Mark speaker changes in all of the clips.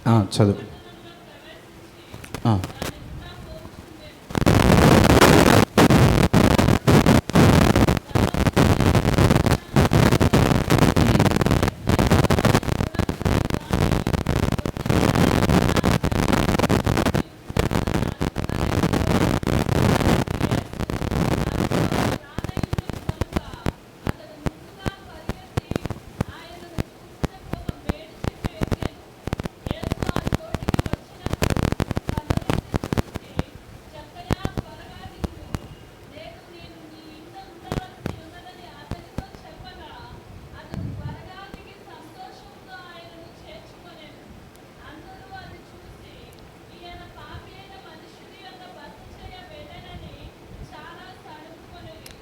Speaker 1: చదువు.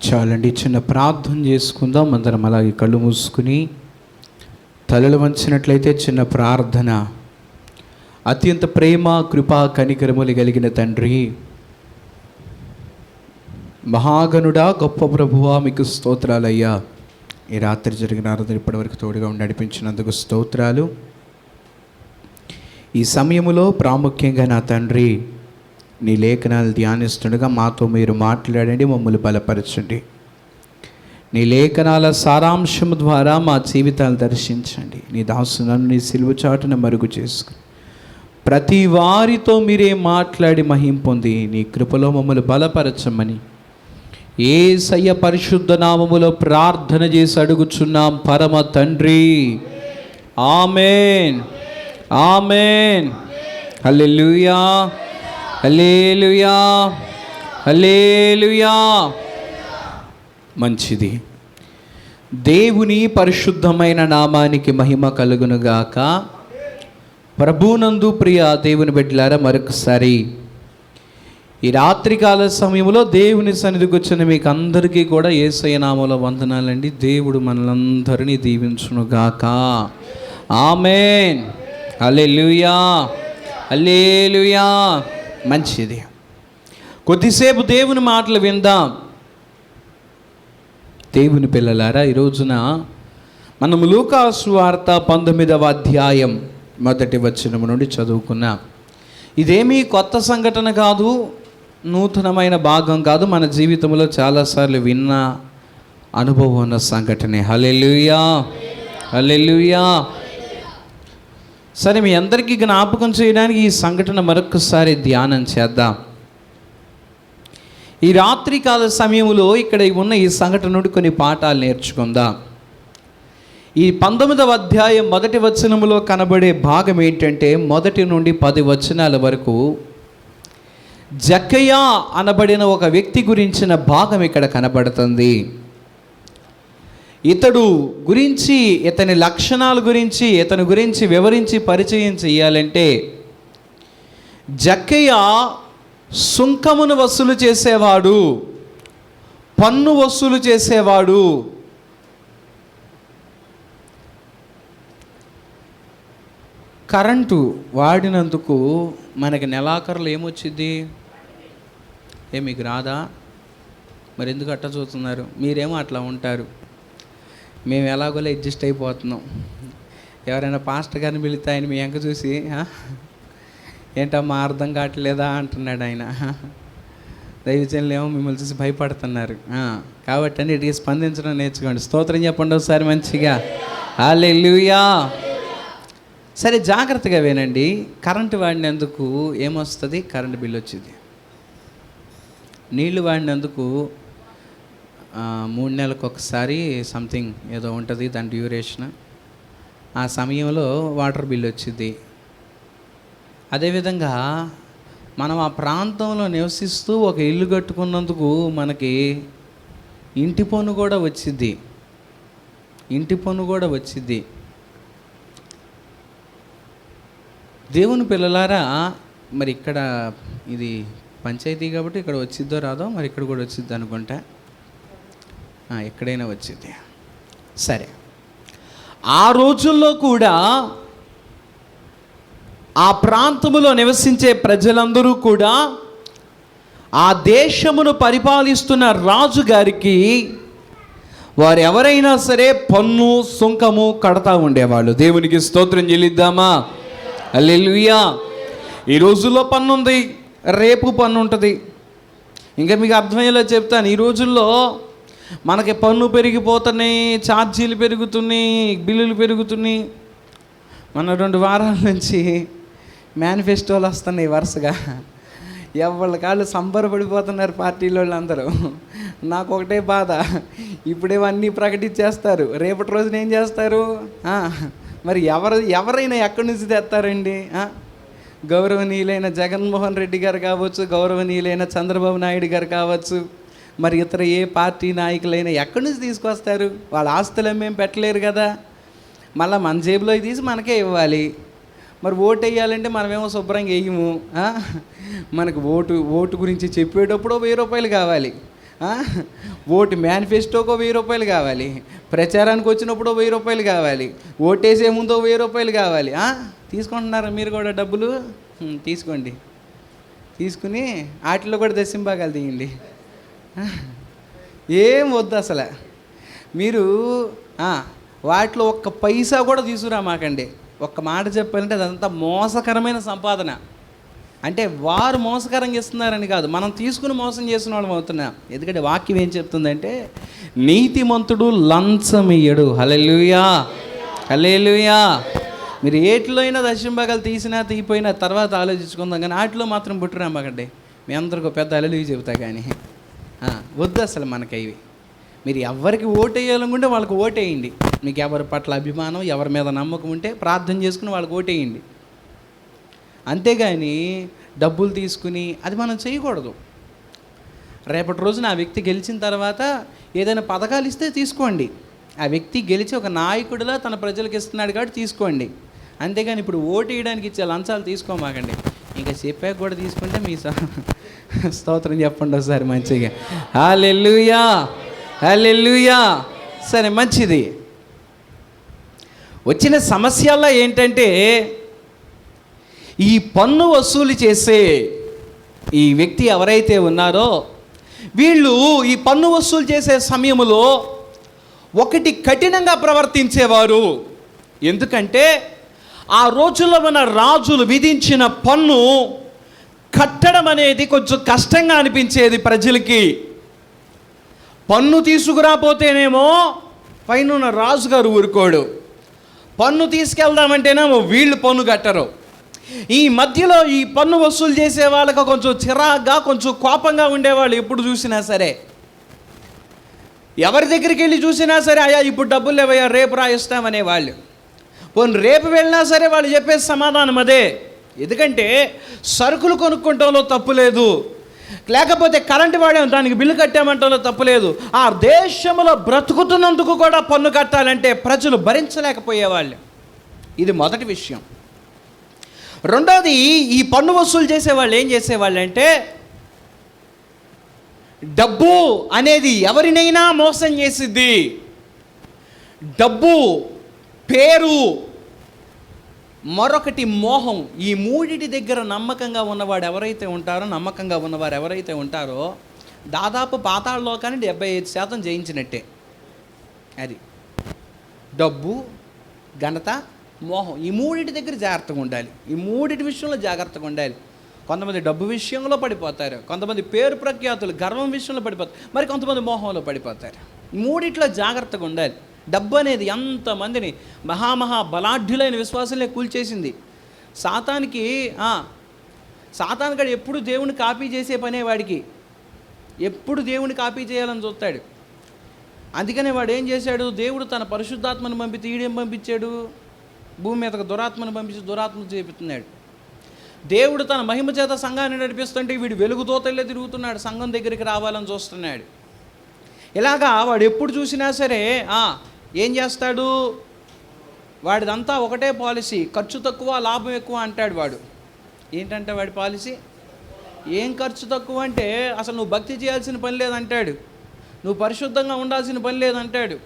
Speaker 1: చాలండి, చిన్న ప్రార్థన చేసుకుందాం అందరం. అలాగే కళ్ళు మూసుకుని తలలు వంచినట్లయితే చిన్న ప్రార్థన. అత్యంత ప్రేమ, కృపా, కనికరములు కలిగిన తండ్రి, మహాగణుడా, గొప్ప ప్రభువా, మీకు స్తోత్రాలయ్యా. ఈ రాత్రి జరిగిన ఆరాధన ఇప్పటివరకు తోడుగా ఉండి నడిపించినందుకు స్తోత్రాలు. ఈ సమయంలో ప్రాముఖ్యంగా నా తండ్రి, నీ లేఖనాలు ధ్యానిస్తుండగా మాతో మీరు మాట్లాడండి, మమ్మల్ని బలపరచండి. నీ లేఖనాల సారాంశం ద్వారా మా జీవితాలు దర్శించండి. నీ దాసులను నీ సిలువ చాటున మరుగు చేసుకుని ప్రతి వారితో మీరే మాట్లాడి మహిం పొంది నీ కృపలో మమ్మల్ని బలపరచమని యేసయ్య పరిశుద్ధ నామములో ప్రార్థన చేసి అడుగుచున్నాం పరమ తండ్రి. ఆమేన్, ఆమేన్. హల్లెలూయా, హల్లెలూయా, హల్లెలూయా. మంచిది. దేవుని పరిశుద్ధమైన నామానికి మహిమ కలుగునుగాక. ప్రభునందు ప్రియ దేవుని బిడ్డలారా, మరొకసారి ఈ రాత్రికాల సమయంలో దేవుని సన్నిధికి వచ్చిన మీకు అందరికీ కూడా యేసయ్య నామములో వందనాలండి. దేవుడు మనలందరినీ దీవించునుగాక. ఆమేన్, హల్లెలూయా, హల్లెలూయా. మంచిది. కొద్దిసేపు దేవుని మాటలు విందాం. దేవుని పిల్లలారా, ఈ రోజున మనం లూకా సువార్త 19వ అధ్యాయం 1వ వచనం నుండి చదువుకున్నాం. ఇదేమీ కొత్త సంఘటన కాదు, నూతనమైన భాగం కాదు, మన జీవితంలో చాలాసార్లు విన్న అనుభవం ఉన్న సంఘటనే. హల్లెలూయా, హల్లెలూయా. సరే, మీ అందరికీ జ్ఞాపకం చేయడానికి ఈ సంఘటన మరొకసారి ధ్యానం చేద్దాం. ఈ రాత్రికాల సమయంలో ఇక్కడ ఉన్న ఈ సంఘటన నుండి కొన్ని పాఠాలు నేర్చుకుందాం. ఈ 19వ అధ్యాయం 1వ వచనంలో కనబడే భాగం ఏంటంటే 1 నుండి 10 వచనాల వరకు జక్కయ్య అనబడిన ఒక వ్యక్తి గురించిన భాగం ఇక్కడ కనబడుతుంది. ఇతడు గురించి, ఇతని లక్షణాల గురించి, ఇతని గురించి వివరించి పరిచయం చేయాలంటే, జక్కయ్య సుంకమును వసూలు చేసేవాడు, పన్ను వసూలు చేసేవాడు. కరెంటు వాడినందుకు మనకి నెలాఖరులు ఏమొచ్చింది? మీకు రాదా? మరి ఎందుకు అట్లా చూస్తున్నారు? మీరేమో అట్లా ఉంటారు, మేము ఎలాగోలా అడ్జస్ట్ అయిపోతున్నాం. ఎవరైనా పాస్టర్ గారిని పిలిస్తే ఆయన మీ వెంక చూసి ఏంటమ్మా అర్థం కావట్లేదా అంటున్నాడు ఆయన. దైవజనులు ఏమో మిమ్మల్ని చూసి భయపడుతున్నారు. కాబట్టి అన్నిటికీ స్పందించడం నేర్చుకోండి. స్తోత్రం చెప్పండి ఒకసారి మంచిగా. హల్లెలూయా. సరే, జాగ్రత్తగా వినండి. కరెంటు వాడినందుకు ఏమొస్తుంది? కరెంటు బిల్లు వచ్చింది. నీళ్లు వాడినందుకు 3 నెలలకు ఒకసారి సంథింగ్ ఏదో ఉంటుంది దాని డ్యూరేషన్. ఆ సమయంలో వాటర్ బిల్లు వచ్చింది. అదేవిధంగా మనం ఆ ప్రాంతంలో నివసిస్తూ ఒక ఇల్లు కట్టుకున్నందుకు మనకి ఇంటి పన్ను కూడా వచ్చింది. ఇంటి పన్ను కూడా వచ్చింది. దేవుని పిల్లలారా, మరి ఇక్కడ ఇది పంచాయతీ కాబట్టి ఇక్కడ వచ్చిద్దో రాదో, మరి ఇక్కడ కూడా వచ్చిద్ది అనుకుంటా. ఎక్కడైనా వచ్చింది. సరే, ఆ రోజుల్లో కూడా ఆ ప్రాంతములో నివసించే ప్రజలందరూ కూడా ఆ దేశమును పరిపాలిస్తున్న రాజుగారికి వారు ఎవరైనా సరే పన్ను సుంకము కడతా ఉండేవాళ్ళు. దేవునికి స్తోత్రం చెల్లిద్దామా? హల్లెలూయా. ఈ రోజుల్లో పన్ను ఉంది, రేపు పన్ను ఉంటుంది. ఇంకా మీకు అర్థమయ్యేలా చెప్తాను. ఈ రోజుల్లో మనకి పన్ను పెరిగిపోతున్నాయి, ఛార్జీలు పెరుగుతున్నాయి, బిల్లులు పెరుగుతున్నాయి. మన 2 వారాల నుంచి మేనిఫెస్టోలు వస్తున్నాయి వరుసగా. ఎవరి కాళ్ళు సంబరపడిపోతున్నారు పార్టీల వాళ్ళు అందరూ. నాకు ఒకటే బాధ, ఇప్పుడేమో అన్నీ ప్రకటించేస్తారు, రేపటి రోజున ఏం చేస్తారు? మరి ఎవరైనా ఎక్కడి నుంచి తెస్తారండి? గౌరవనీయులైన జగన్మోహన్ రెడ్డి గారు కావచ్చు, గౌరవనీయులైన చంద్రబాబు నాయుడు గారు కావచ్చు, మరి ఇతర ఏ పార్టీ నాయకులైనా ఎక్కడి నుంచి తీసుకొస్తారు? వాళ్ళ ఆస్తులు మేము పెట్టలేరు కదా. మళ్ళీ మన జేబులో తీసి మనకే ఇవ్వాలి. మరి ఓటు వేయాలంటే మనమేమో శుభ్రంగా వేయము. మనకు ఓటు గురించి చెప్పేటప్పుడు 1000 రూపాయలు కావాలి, ఓటు మేనిఫెస్టోకో 1000 రూపాయలు కావాలి, ప్రచారానికి వచ్చినప్పుడు 1000 రూపాయలు కావాలి, ఓటేసే ముందు 1000 రూపాయలు కావాలి. తీసుకుంటున్నారా మీరు కూడా డబ్బులు? తీసుకోండి, తీసుకుని వాటిలో కూడా దశంభాగాలు తీయండి. ఏం వద్దు అసలు. మీరు వాటిలో ఒక్క పైసా కూడా తీసుకురా మాకండి. ఒక్క మాట చెప్పాలంటే అదంతా మోసకరమైన సంపాదన. అంటే వారు మోసకరంగా ఇస్తున్నారని కాదు, మనం తీసుకుని మోసం చేసిన వాళ్ళం అవుతున్నాం. ఎందుకంటే వాక్యం ఏం చెప్తుందంటే, నీతిమంతుడు లంచం ఇయ్యడు. హల్లెలూయా, హల్లెలూయా. మీరు ఏటిలో అయినా దశంభాగాలు తీసినా తీయిపోయినా తర్వాత ఆలోచించుకుందాం, కానీ వాటిలో మాత్రం పుట్టురామాకండి. మీ అందరికీ పెద్ద హల్లెలూయా చెబుతా, కానీ వద్దు అసలు మనకి ఇవి. మీరు ఎవరికి ఓటు వేయాలనుకుంటే వాళ్ళకి ఓటేయండి. మీకు ఎవరి పట్ల అభిమానం, ఎవరి మీద నమ్మకం ఉంటే ప్రార్థన చేసుకుని వాళ్ళకి ఓటేయండి. అంతేగాని డబ్బులు తీసుకుని అది మనం చేయకూడదు. రేపటి రోజున ఆ వ్యక్తి గెలిచిన తర్వాత ఏదైనా పథకాలు ఇస్తే తీసుకోండి. ఆ వ్యక్తి గెలిచి ఒక నాయకుడిలా తన ప్రజలకు ఇస్తున్నాడు కాబట్టి తీసుకోండి. అంతేగాని ఇప్పుడు ఓటు వేయడానికి ఇచ్చే లంచాలు తీసుకోమాకండి. ఇంకా చెప్పాక కూడా తీసుకుంటే మీ స్తోత్రం చెప్పండి ఒకసారి మంచిగా. హల్లెలూయా, హల్లెలూయా. సరే, మంచిది. వచ్చిన సమస్యల్లో ఏంటంటే, ఈ పన్ను వసూలు చేసే ఈ వ్యక్తి ఎవరైతే ఉన్నారో వీళ్ళు ఈ పన్ను వసూలు చేసే సమయంలో ఒకటి కఠినంగా ప్రవర్తించేవారు. ఎందుకంటే ఆ రోజుల్లో మన రాజులు విధించిన పన్ను కట్టడం అనేది కొంచెం కష్టంగా అనిపించేది ప్రజలకి. పన్ను తీసుకురాపోతేనేమో పైన రాజుగారు ఊరుకోడు, పన్ను తీసుకెళ్దామంటేనేమో వీళ్ళు పన్ను కట్టరు. ఈ మధ్యలో ఈ పన్ను వసూలు చేసే వాళ్ళకి కొంచెం చిరాగ్గా, కొంచెం కోపంగా ఉండేవాళ్ళు. ఎప్పుడు చూసినా సరే, ఎవరి దగ్గరికి వెళ్ళి చూసినా సరే, అయ్యా ఇప్పుడు డబ్బులు లేవయ్యా, రేపు రాయిస్తామనే వాళ్ళు. పోనీ రేపు వెళ్ళినా సరే వాళ్ళు చెప్పే సమాధానం అదే. ఎందుకంటే సరుకులు కొనుక్కుంటంలో తప్పు లేదు, లేకపోతే కరెంటు వాడాం దానికి బిల్లు కట్టామంటంలో తప్పు లేదు. ఆ దేశంలో బ్రతుకుతున్నందుకు కూడా పన్ను కట్టాలంటే ప్రజలు భరించలేకపోయేవాళ్ళు. ఇది మొదటి విషయం. రెండోది, ఈ పన్ను వసూలు చేసేవాళ్ళు ఏం చేసేవాళ్ళు అంటే, డబ్బు అనేది ఎవరినైనా మోసం చేసిద్ది. డబ్బు, పేరు, మరొకటి మోహం. ఈ మూడిటి దగ్గర నమ్మకంగా ఉన్నవాడు ఎవరైతే ఉంటారో, నమ్మకంగా ఉన్నవారు ఎవరైతే ఉంటారో, దాదాపు పాతాళ లోకాన్ని 75% జయించినట్టే. అది డబ్బు, ఘనత, మోహం. ఈ మూడిటి దగ్గర జాగ్రత్తగా ఉండాలి. ఈ మూడిటి విషయంలో జాగ్రత్తగా ఉండాలి. కొంతమంది డబ్బు విషయంలో పడిపోతారు, కొంతమంది పేరు ప్రఖ్యాతులు, గర్వం విషయంలో పడిపోతారు, మరి కొంతమంది మోహంలో పడిపోతారు. ఈ మూడిట్లో జాగ్రత్తగా ఉండాలి. డబ్బు అనేది ఎంతమందిని మహామహా బలాఢ్యులైన విశ్వాసులే కూల్చేసింది. సాతానుగాడు ఎప్పుడు దేవుని కాపీ చేసే పనే వాడికి, ఎప్పుడు దేవుని కాపీ చేయాలని చూస్తాడు. అందుకనే వాడు ఏం చేశాడు, దేవుడు తన పరిశుద్ధాత్మను పంపితే ఈడేం పంపించాడు, భూమి మీదకు దురాత్మను పంపించి దురాత్మను చేపిస్తున్నాడు. దేవుడు తన మహిమ చేత సంఘాన్ని నడిపిస్తుంటే వీడు వెలుగుతోతల్లే తిరుగుతున్నాడు, సంఘం దగ్గరికి రావాలని చూస్తున్నాడు. ఇలాగా వాడు ఎప్పుడు చూసినా సరే ఏం చేస్తాడు, వాడిదంతా ఒకటే పాలసీ, ఖర్చు తక్కువ లాభం ఎక్కువ అంటాడు వాడు. ఏంటంటే వాడి పాలసీ, ఏం ఖర్చు తక్కువ అంటే అసలు నువ్వు భక్తి చేయాల్సిన పని లేదంటాడు, నువ్వు పరిశుద్ధంగా ఉండాల్సిన పని లేదంటాడు,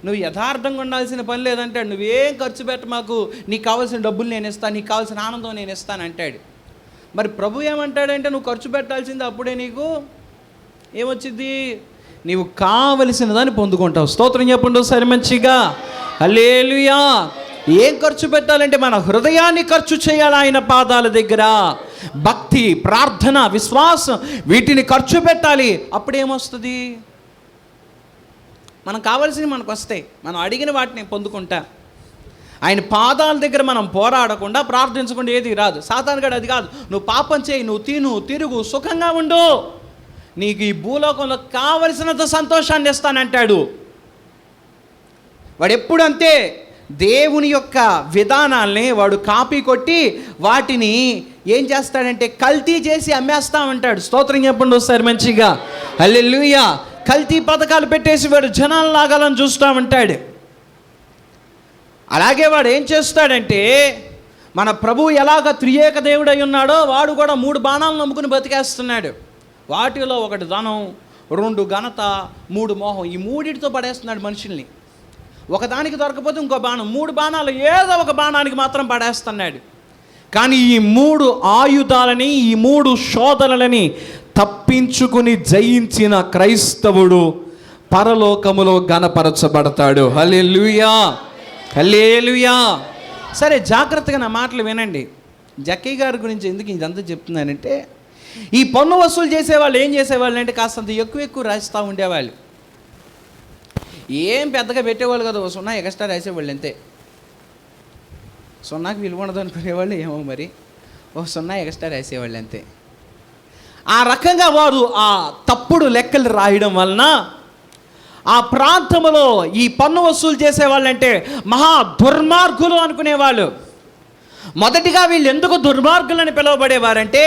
Speaker 1: నువ్వు యథార్థంగా ఉండాల్సిన పని లేదంటాడు, నువ్వేం ఖర్చు పెట్ట మాకు, నీకు కావాల్సిన డబ్బులు నేను ఇస్తాను, నీకు కావాల్సిన ఆనందం నేను ఇస్తాను అంటాడు. మరి ప్రభు ఏమంటాడంటే, నువ్వు ఖర్చు పెట్టాల్సింది అప్పుడే నీకు ఏమొచ్చింది, నీవు కావలసిన దాన్ని పొందుకుంటావు. స్తోత్రం చెప్పండి ఒకసారి మంచిగా. హల్లెలూయా. ఏం ఖర్చు పెట్టాలంటే మన హృదయాన్ని ఖర్చు చేయాలి ఆయన పాదాల దగ్గర. భక్తి, ప్రార్థన, విశ్వాసం వీటిని ఖర్చు పెట్టాలి. అప్పుడేమొస్తుంది? మనకు కావాల్సినవి మనకు వస్తాయి. మనం అడిగిన వాటిని పొందుకుంటా. ఆయన పాదాల దగ్గర మనం పోరాడకుండా ప్రార్థించకుండా ఏది రాదు. సాతానుగాడు అది కాదు, నువ్వు పాపం చేయి, నువ్వు తిను, తిరుగు, సుఖంగా ఉండు, నీకు ఈ భూలోకంలో కావలసినంత సంతోషాన్ని ఇస్తానంటాడు. వాడు ఎప్పుడు అంతే, దేవుని యొక్క విధానాల్ని వాడు కాపీ కొట్టి వాటిని ఏం చేస్తాడంటే కల్తీ చేసి అమ్మేస్తా ఉంటాడు. స్తోత్రం చెప్పండి ఒకసారి మంచిగా, హల్లెలూయా. కల్తీ పథకాలు పెట్టేసి వాడు జనాలు లాగాలని చూస్తూ ఉంటాడు. అలాగే వాడు ఏం చేస్తాడంటే, మన ప్రభువు ఎలాగ త్రియేక దేవుడై ఉన్నాడో వాడు కూడా 3 బాణాలను నమ్ముకుని బతికేస్తున్నాడు. వాటిలో ఒకటి ధనం, 2 ఘనత, 3 మోహం. ఈ 3టితో పడేస్తున్నాడు మనుషుల్ని. ఒకదానికి దొరకపోతే ఇంకో బాణం, 3 బాణాలు ఏదో ఒక బాణానికి మాత్రం పడేస్తున్నాడు. కానీ ఈ 3 ఆయుధాలని, ఈ 3 శోధనలని తప్పించుకుని జయించిన క్రైస్తవుడు పరలోకములో ఘనపరచబడతాడు. హల్లెలూయా, హల్లెలూయా. సరే, జాగ్రత్తగా నా మాటలు వినండి. జక్కయ్య గారి గురించి ఎందుకు ఇదంతా చెప్తున్నానంటే, ఈ పన్ను వసూలు చేసేవాళ్ళు ఏం చేసేవాళ్ళు అంటే కాస్తంత ఎక్కువ రాస్తూ ఉండేవాళ్ళు. ఏం పెద్దగా పెట్టేవాళ్ళు కదా, 0 ఎక్స్ట్రా రాసేవాళ్ళు అంతే. 0కి విలువ ఉండదు అనుకునేవాళ్ళు, ఏమో మరి 0 ఎక్స్ట్రా రాసేవాళ్ళు అంతే. ఆ రకంగా వారు ఆ తప్పుడు లెక్కలు రాయడం వలన ఆ ప్రాంతంలో ఈ పన్ను వసూలు చేసేవాళ్ళంటే మహా దుర్మార్గులు అనుకునేవాళ్ళు. మొదటిగా వీళ్ళు ఎందుకు దుర్మార్గులని పిలువబడేవారంటే,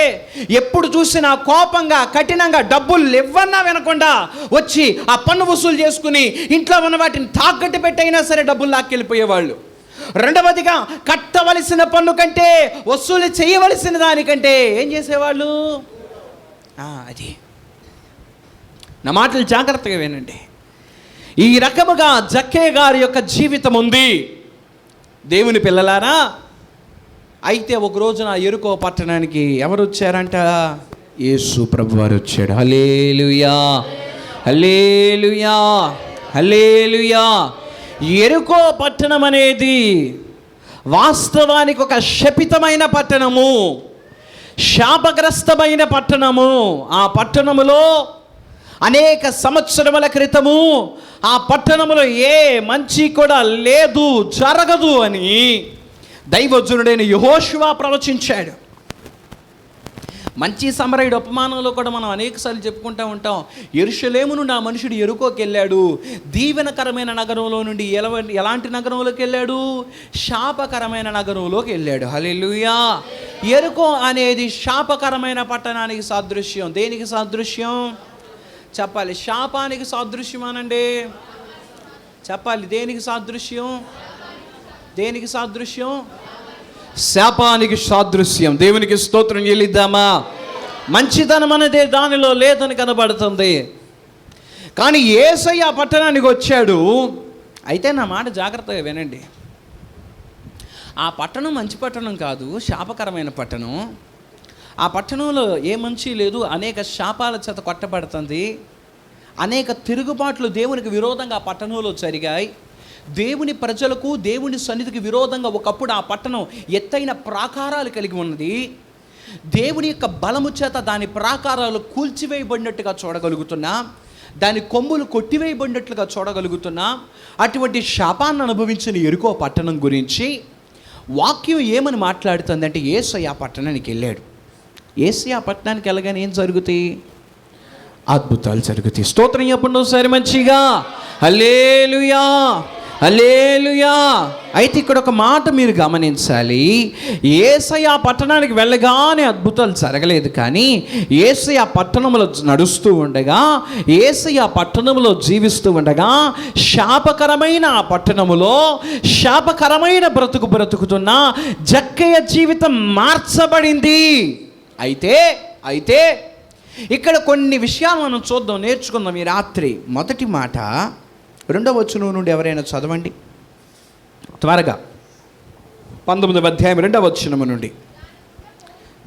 Speaker 1: ఎప్పుడు చూసినా కోపంగా, కఠినంగా, డబ్బులు ఇవ్వన్నా వినకుండా వచ్చి ఆ పన్ను వసూలు చేసుకుని ఇంట్లో ఉన్న వాటిని తాకట్టు పెట్టైనా సరే డబ్బులు లాక్కెళ్ళిపోయేవాళ్ళు. రెండవదిగా, కట్టవలసిన పన్ను కంటే వసూలు చేయవలసిన దానికంటే ఏం చేసేవాళ్ళు? అది నా మాటలు జాగ్రత్తగా వినండి. ఈ రకముగా జక్కయ్య గారి యొక్క జీవితం ఉంది. దేవుని పిల్లలారా, అయితే ఒక రోజున యెరికో పట్టణానికి ఎవరు వచ్చారంట? యేసు ప్రభువారు వచ్చాడు. హల్లెలూయా, హల్లెలూయా, హల్లెలూయా. యెరికో పట్టణం అనేది వాస్తవానికి ఒక శపితమైన పట్టణము, శాపగ్రస్తమైన పట్టణము. ఆ పట్టణములో అనేక సంవత్సరముల క్రితము ఆ పట్టణంలో ఏ మంచి కూడా లేదు, జరగదు అని దైవజనుడైన యెహోషువ ప్రవచించాడు. మంచి సమరయుడు ఉపమానంలో కూడా మనం అనేకసార్లు చెప్పుకుంటూ ఉంటాం. యెరూషలేము నుండి ఆ మనుషుడు యెరికోకి వెళ్ళాడు. దీవెనకరమైన నగరంలో నుండి ఎలాంటి నగరంలోకి వెళ్ళాడు? శాపకరమైన నగరంలోకి వెళ్ళాడు. హల్లెలూయా. యెరికో అనేది శాపకరమైన పట్టణానికి సాదృశ్యం. దేనికి సాదృశ్యం చెప్పాలి? శాపానికి సాదృశ్యం అనండి. చెప్పాలి, దేనికి సాదృశ్యం? దేనికి సాదృశ్యం? శాపానికి సాదృశ్యం. దేవునికి స్తోత్రం చెల్లిద్దామా? మంచితనం అనేది దానిలో లేదని కనబడుతుంది. కానీ యేసయ్య ఆ పట్టణానికి వచ్చాడు. అయితే నా మాట జాగ్రత్తగా వినండి. ఆ పట్టణం మంచి పట్టణం కాదు, శాపకరమైన పట్టణం. ఆ పట్టణంలో ఏ మంచి లేదు, అనేక శాపాల చేత కొట్టబడుతుంది. అనేక తిరుగుబాట్లు దేవునికి విరోధంగా ఆ పట్టణంలో జరిగాయి. దేవుని ప్రజలకు, దేవుని సన్నిధికి విరోధంగా ఒకప్పుడు ఆ పట్టణం ఎత్తైన ప్రాకారాలు కలిగి ఉన్నది. దేవుని యొక్క బలము చేత దాని ప్రాకారాలు కూల్చివేయబడినట్టుగా చూడగలుగుతున్నా, దాని కొమ్ములు కొట్టివేయబడినట్లుగా చూడగలుగుతున్నా. అటువంటి శాపాన్ని అనుభవించిన యెరికో పట్టణం గురించి వాక్యం ఏమని మాట్లాడుతుందంటే, యేసయ్య ఆ పట్టణానికి వెళ్ళాడు. యేసయ్య ఆ పట్టణానికి వెళ్ళగానే ఏం జరుగుతాయి? అద్భుతాలు జరుగుతాయి. స్తోత్రం చెప్పండి ఒకసారి మంచిగా, హల్లెలూయా, హల్లెలూయా. అయితే ఇక్కడ ఒక మాట మీరు గమనించాలి. యేసయ్య ఆ పట్టణానికి వెళ్ళగానే అద్భుతాలు జరగలేదు. కానీ యేసయ్య ఆ పట్టణంలో నడుస్తూ ఉండగా, యేసయ్య ఆ పట్టణంలో జీవిస్తూ ఉండగా, శాపకరమైన ఆ పట్టణములో శాపకరమైన బ్రతుకుతున్న జక్కయ్య జీవితం మార్చబడింది. అయితే ఇక్కడ కొన్ని విషయాలు మనం చూద్దాం, నేర్చుకుందాం ఈ రాత్రి. మొదటి మాట 2వ వచనం నుండి ఎవరైనా చదవండి త్వరగా. 19వ అధ్యాయం 2వ వచనం నుండి.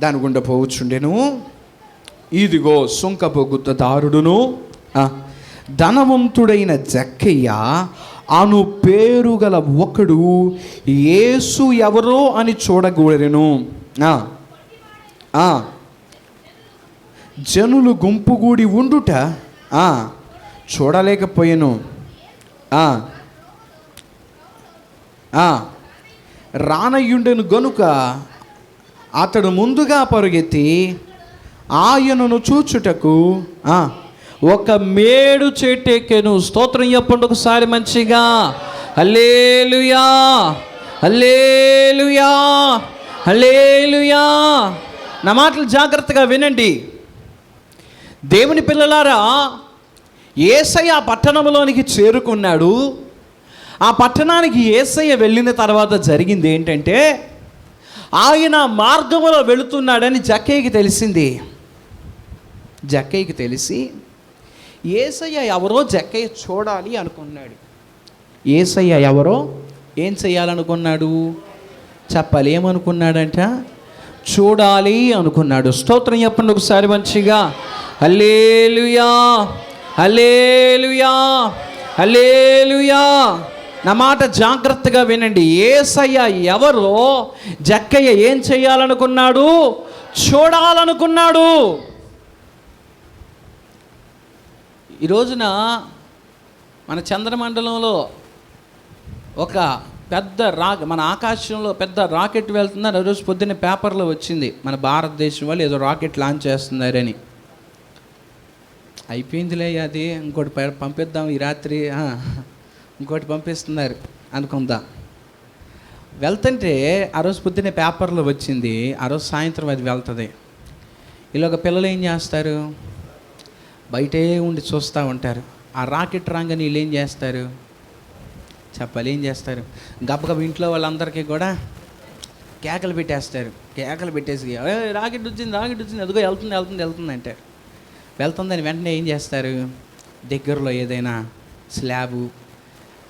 Speaker 1: దాని గుండా పోవచ్చుండెను. ఇదిగో సుంకపు గుత్తదారుడును ధనవంతుడైన జక్కయ్య
Speaker 2: అను పేరు గల ఒకడు యేసు ఎవరో అని చూడగోరెను. జనులు గుంపుగూడి ఉండుట చూడలేకపోయాను. రానయ్యుండెను గనుక అతడు ముందుగా పరుగెత్తి ఆయనను చూచుటకు ఒక మేడు చెట్టెక్కెను. స్తోత్రం చెప్పండి ఒకసారి మంచిగా. హల్లెలూయా, హల్లెలూయా, హల్లెలూయా. నా మాటలు జాగ్రత్తగా వినండి. దేవుని పిల్లలారా, యేసయ్య ఆ పట్టణంలోనికి చేరుకున్నాడు. ఆ పట్టణానికి యేసయ్య వెళ్ళిన తర్వాత జరిగింది ఏంటంటే, ఆయన మార్గంలో వెళుతున్నాడని జక్కయ్యకి తెలిసింది. జక్కయ్యకి తెలిసి యేసయ్య ఎవరో జక్కయ్య చూడాలి అనుకున్నాడు. యేసయ్య ఎవరో ఏం చేయాలనుకున్నాడు చెప్పాలి. ఏమనుకున్నాడంట? చూడాలి అనుకున్నాడు. స్తోత్రం చెప్పండి ఒకసారి మంచిగా. హల్లెలూయా, హల్లెలూయా, హల్లెలూయా. నా మాట జాగ్రత్తగా వినండి. యేసయ్య ఎవరో జక్కయ్య ఏం చేయాలనుకున్నాడు? చూడాలనుకున్నాడు. ఈ రోజున మన చంద్రమండలంలో ఒక పెద్ద మన ఆకాశంలో పెద్ద రాకెట్ వెళ్తున్నారు. ఆ రోజు పొద్దున్నే పేపర్లో వచ్చింది, మన భారతదేశం వాళ్ళు ఏదో రాకెట్ లాంచ్ చేస్తున్నారని. అయిపోయిందిలే అది, ఇంకోటి పంపిద్దాం ఈ రాత్రి, ఇంకోటి పంపిస్తున్నారు అనుకుందాం. వెళ్తుంటే ఆ రోజు పొద్దున్నే పేపర్లో వచ్చింది, ఆ రోజు సాయంత్రం అది వెళ్తుంది. ఇలాగ పిల్లలు ఏం చేస్తారు? బయటే ఉండి చూస్తూ ఉంటారు. ఆ రాకెట్ రాగానే వీళ్ళు ఏం చేస్తారు చెప్పాలి? ఏం చేస్తారు? గబగబ ఇంట్లో వాళ్ళందరికీ కూడా కేకలు పెట్టేస్తారు. కేకలు పెట్టేసి రాకెట్ వచ్చింది, రాకెట్ వచ్చింది, అదిగో వెళ్తుంది వెళ్తుంది వెళ్తుంది అంటారు. వెళ్తుందని వెంటనే ఏం చేస్తారు? దగ్గరలో ఏదైనా స్లాబు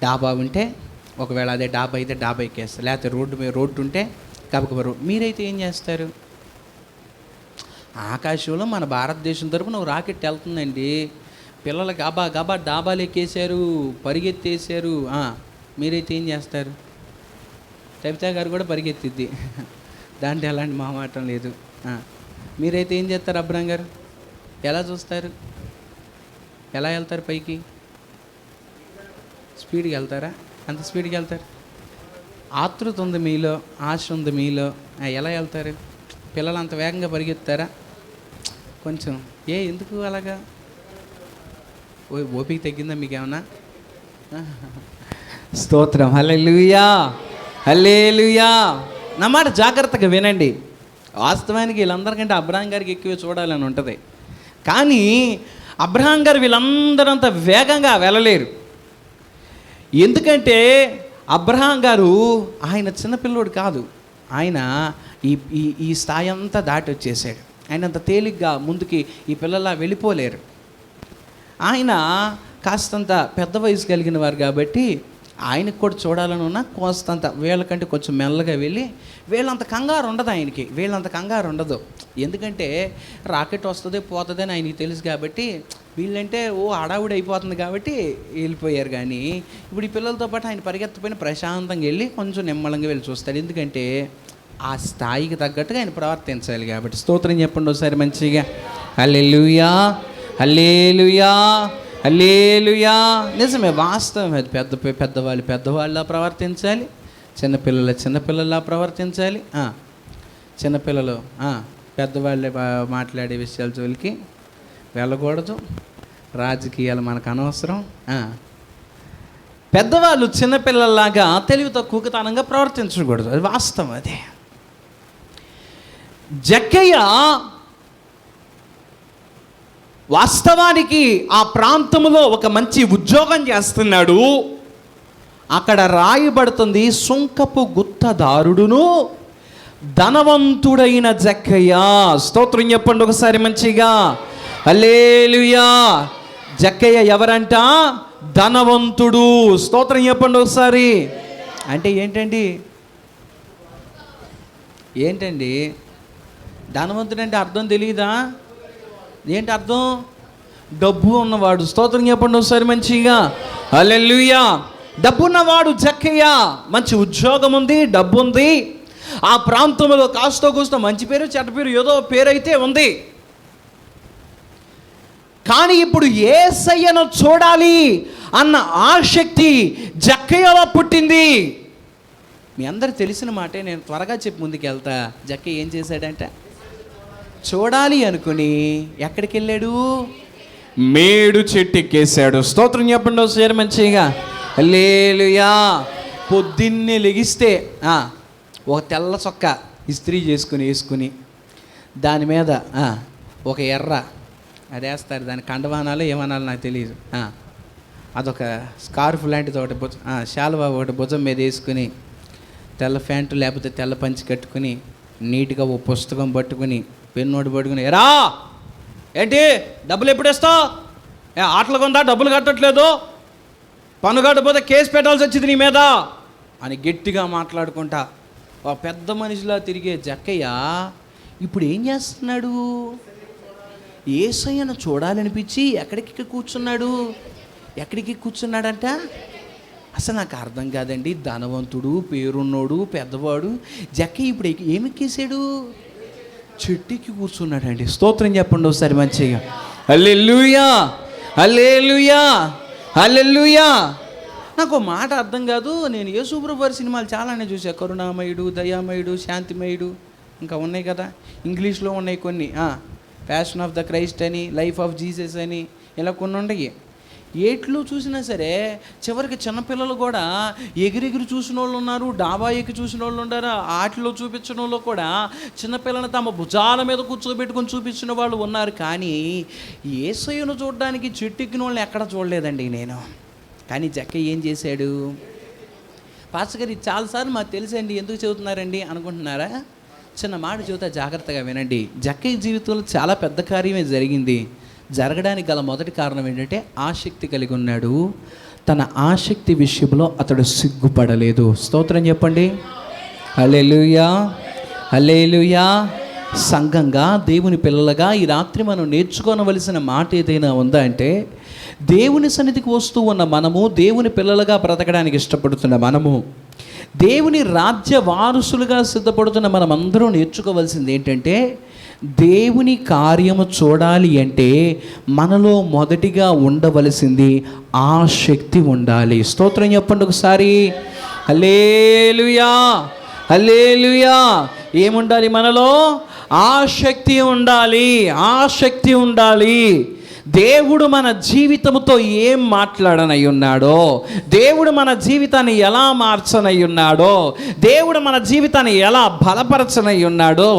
Speaker 2: డాబా ఉంటే, ఒకవేళ అదే డాబా అయితే డాబా ఎక్కేస్తారు. లేకపోతే రోడ్డు ఉంటే గబగబా రోడ్డు. మీరైతే ఏం చేస్తారు? ఆకాశంలో మన భారతదేశం తరపున ఒక రాకెట్ వెళ్తుందండి, పిల్లలు గబా గబా డాబాలు ఎక్కేశారు, పరిగెత్తేసారు. మీరైతే ఏం చేస్తారు? కవిత గారు కూడా పరిగెత్తిద్ది, దాంట్లో ఎలాంటి మొహమాటం లేదు. మీరైతే ఏం చేస్తారు? అబ్రాం గారు ఎలా చూస్తారు? ఎలా వెళ్తారు? పైకి స్పీడ్కి వెళ్తారా? అంత స్పీడ్కి వెళ్తారు? ఆతృత ఉంది మీలో, ఆశ ఉంది మీలో, ఎలా వెళ్తారు? పిల్లలు అంత వేగంగా పరిగెత్తారా? కొంచెం ఎందుకు అలాగా? ఓపిక తగ్గిందా మీకేమన్నా? స్తోత్రం, హల్లెలూయా, హల్లెలూయా. నా మాట జాగ్రత్తగా వినండి. వాస్తవానికి వీళ్ళందరికంటే అబ్రాహాం గారికి ఎక్కువ చూడాలని ఉంటుంది. కానీ అబ్రాహాం గారు వీళ్ళందరూ అంత వేగంగా వెళ్ళలేరు. ఎందుకంటే అబ్రాహాం గారు ఆయన చిన్నపిల్లోడు కాదు. ఆయన ఈ స్థాయి అంతా దాటి వచ్చేసాడు. ఆయన అంత తేలిగ్గా ముందుకి ఈ పిల్లలా వెళ్ళిపోలేరు. ఆయన కాస్తంత పెద్ద వయసు కలిగిన వారు కాబట్టి ఆయనకు కూడా చూడాలని ఉన్నా కాస్తంత వీళ్ళకంటే కొంచెం మెల్లగా వెళ్ళి, వీళ్ళంత కంగారు ఉండదు ఆయనకి, వీళ్ళంత కంగారు ఉండదు. ఎందుకంటే రాకెట్ వస్తుంది పోతుంది అని ఆయనకి తెలుసు కాబట్టి, వీళ్ళంటే హడావుడి అయిపోతుంది కాబట్టి వెళ్ళిపోయారు. కానీ ఇప్పుడు ఈ పిల్లలతో పాటు ఆయన పరిగెత్తపోయిన ప్రశాంతంగా వెళ్ళి కొంచెం నిమ్మలంగా వెళ్ళి చూస్తాడు. ఎందుకంటే ఆ స్థాయికి తగ్గట్టుగా ఆయన ప్రవర్తించాలి కాబట్టి. స్తోత్రం చెప్పండి ఒకసారి మంచిగా. హల్లెలూయా, హల్లెలూయా, హల్లెలూయా. నిజమే, వాస్తవం. అది పెద్దవాళ్ళ ప్రవర్తించాలి, చిన్నపిల్లలా ప్రవర్తించాలి. చిన్నపిల్లలు పెద్దవాళ్ళే మాట్లాడే విషయాల జోలికి వెళ్ళకూడదు. రాజకీయాలు మనకు అనవసరం. పెద్దవాళ్ళు చిన్నపిల్లల్లాగా తెలివి తక్కువతనంగా ప్రవర్తించకూడదు. అది వాస్తవం. అదే జక్కయ్య వాస్తవానికి ఆ ప్రాంతంలో ఒక మంచి ఉద్యోగం చేస్తున్నాడు. అక్కడ రాయబడుతుంది, సుంకపు గుత్తదారుడును ధనవంతుడైన జక్కయ్య. స్తోత్రం చెప్పండి ఒకసారి మంచిగా. హల్లెలూయా. జక్కయ్య ఎవరంట? ధనవంతుడు. స్తోత్రం చెప్పండి ఒకసారి. అంటే ఏంటండి ధనవంతుడు అంటే అర్థం తెలియదా? ఏంటి అర్థం? డబ్బు ఉన్నవాడు. స్తోత్రం చెప్పండి ఒకసారి మంచిగా. హల్లెలూయా. డబ్బున్నవాడు జక్కయ్య, మంచి ఉద్యోగం ఉంది, డబ్బు ఉంది, ఆ ప్రాంతంలో కాస్తో కూస్తో మంచి పేరు చెడ్డ పేరు ఏదో పేరైతే ఉంది. కానీ ఇప్పుడు యేసయ్యను చూడాలి అన్న ఆసక్తి జక్కయ్యలో పుట్టింది. మీ అందరు తెలిసిన మాటే, నేను త్వరగా చెప్పి ముందుకు వెళ్తా. జక్కయ్య ఏం చేశాడంటే, చూడాలి అనుకుని ఎక్కడికి వెళ్ళాడు? మేడు చెట్టు ఎక్కేశాడు. స్తోత్రం చెప్పండి ఒకసారి మంచిగా. హల్లెలూయా. పొద్దున్నే లెగిస్తే ఒక తెల్ల చొక్క ఇస్త్రీ వేసుకుని దాని మీద ఒక ఎర్ర అది వేస్తారు, దాని కండవానాలు ఏమనాలో నాకు తెలియదు, అదొక స్కార్ఫ్ లాంటిది ఒకటి శాలువా ఒకటి భుజం మీద వేసుకుని, తెల్ల ప్యాంటు లేకపోతే తెల్ల పంచి కట్టుకుని, నీట్గా ఓ పుస్తకం పట్టుకుని, పెన్నోటి పట్టుకుని, ఎరా ఏంటి డబ్బులు ఎప్పుడు ఇస్తావు? ఆటలు కొందా, డబ్బులు కట్టట్లేదు, పన్ను కట్టకపోతే కేసు పెట్టాల్సి వచ్చింది నీ మీద అని గట్టిగా మాట్లాడుకుంటా ఒక పెద్ద మనిషిలా తిరిగే జక్కయ్య ఇప్పుడు ఏం చేస్తున్నాడు? యేసయ్యను చూడాలనిపించి ఎక్కడికి కూర్చున్నాడంట? అసలు నాకు అర్థం కాదండి. ధనవంతుడు, పేరున్నోడు, పెద్దవాడు జక్కయ్య ఇప్పుడు ఏమెక్కేసాడు? చెట్టుకి కూర్చున్నాడండి. స్తోత్రం చెప్పండి ఒకసారి మంచిగా. హల్లెలూయా, హల్లెలూయా, హల్లెలూయా. నాకు మాట అర్థం కాదు. నేను యేసుప్రభు వారి సినిమాలు చాలానే చూసా. కరుణామయుడు, దయామయుడు, శాంతిమయుడు, ఇంకా ఉన్నాయి కదా, ఇంగ్లీష్లో ఉన్నాయి కొన్ని, ప్యాషన్ ఆఫ్ ద క్రైస్ట్ అని, లైఫ్ ఆఫ్ జీసస్ అని, ఇలా కొన్ని ఉన్నాయి. ఏట్లో చూసినా సరే చివరికి చిన్నపిల్లలు కూడా ఎగిరెగిరి చూసిన వాళ్ళు ఉన్నారు, డాబా ఎక్కి చూసిన వాళ్ళు ఉన్నారు, ఆటలో చూపించిన వాళ్ళు కూడా చిన్నపిల్లలను తమ భుజాల మీద కూర్చోబెట్టుకొని చూపించిన వాళ్ళు ఉన్నారు. కానీ యేసయ్యను చూడడానికి చెట్టు ఎక్కిన వాళ్ళని ఎక్కడ చూడలేదండి నేను. కానీ జక్కయ్య ఏం చేశాడు? పాస్టర్ గారు చాలాసార్లు మాకు తెలుసండి, ఎందుకు చెబుతున్నారండి అనుకుంటున్నారా? చిన్న మాట చెబుతా, జాగ్రత్తగా వినండి. జక్కయ్య జీవితంలో చాలా పెద్ద కార్యమే జరిగింది. జరగడానికి గల మొదటి కారణం ఏంటంటే ఆసక్తి కలిగి ఉన్నాడు. తన ఆసక్తి విషయంలో అతడు సిగ్గుపడలేదు. స్తోత్రం చెప్పండి. హల్లెలూయా, హల్లెలూయా. సంఘంగా, దేవుని పిల్లలుగా ఈ రాత్రి మనం నేర్చుకోవలసిన మాట ఏదైనా ఉందా అంటే, దేవుని సన్నిధికి వస్తూ ఉన్న మనము, దేవుని పిల్లలుగా బ్రతకడానికి ఇష్టపడుతున్న మనము, దేవుని రాజ్య వారసులుగా సిద్ధపడుతున్న మనమందరూ నేర్చుకోవాల్సింది ఏంటంటే, దేవుని కార్యము చూడాలి అంటే మనలో మొదటిగా ఉండవలసింది ఆసక్తి ఉండాలి. స్తోత్రం చెప్పండి ఒకసారి. హల్లెలూయా, హల్లెలూయా. ఏముండాలి మనలో? ఆసక్తి ఉండాలి, ఆసక్తి ఉండాలి. దేవుడు మన జీవితంతో ఏం మాట్లాడనై ఉన్నాడో, దేవుడు మన జీవితాన్ని ఎలా మార్చనై ఉన్నాడో, దేవుడు మన జీవితాన్ని ఎలా బలపరచనై ఉన్నాడో,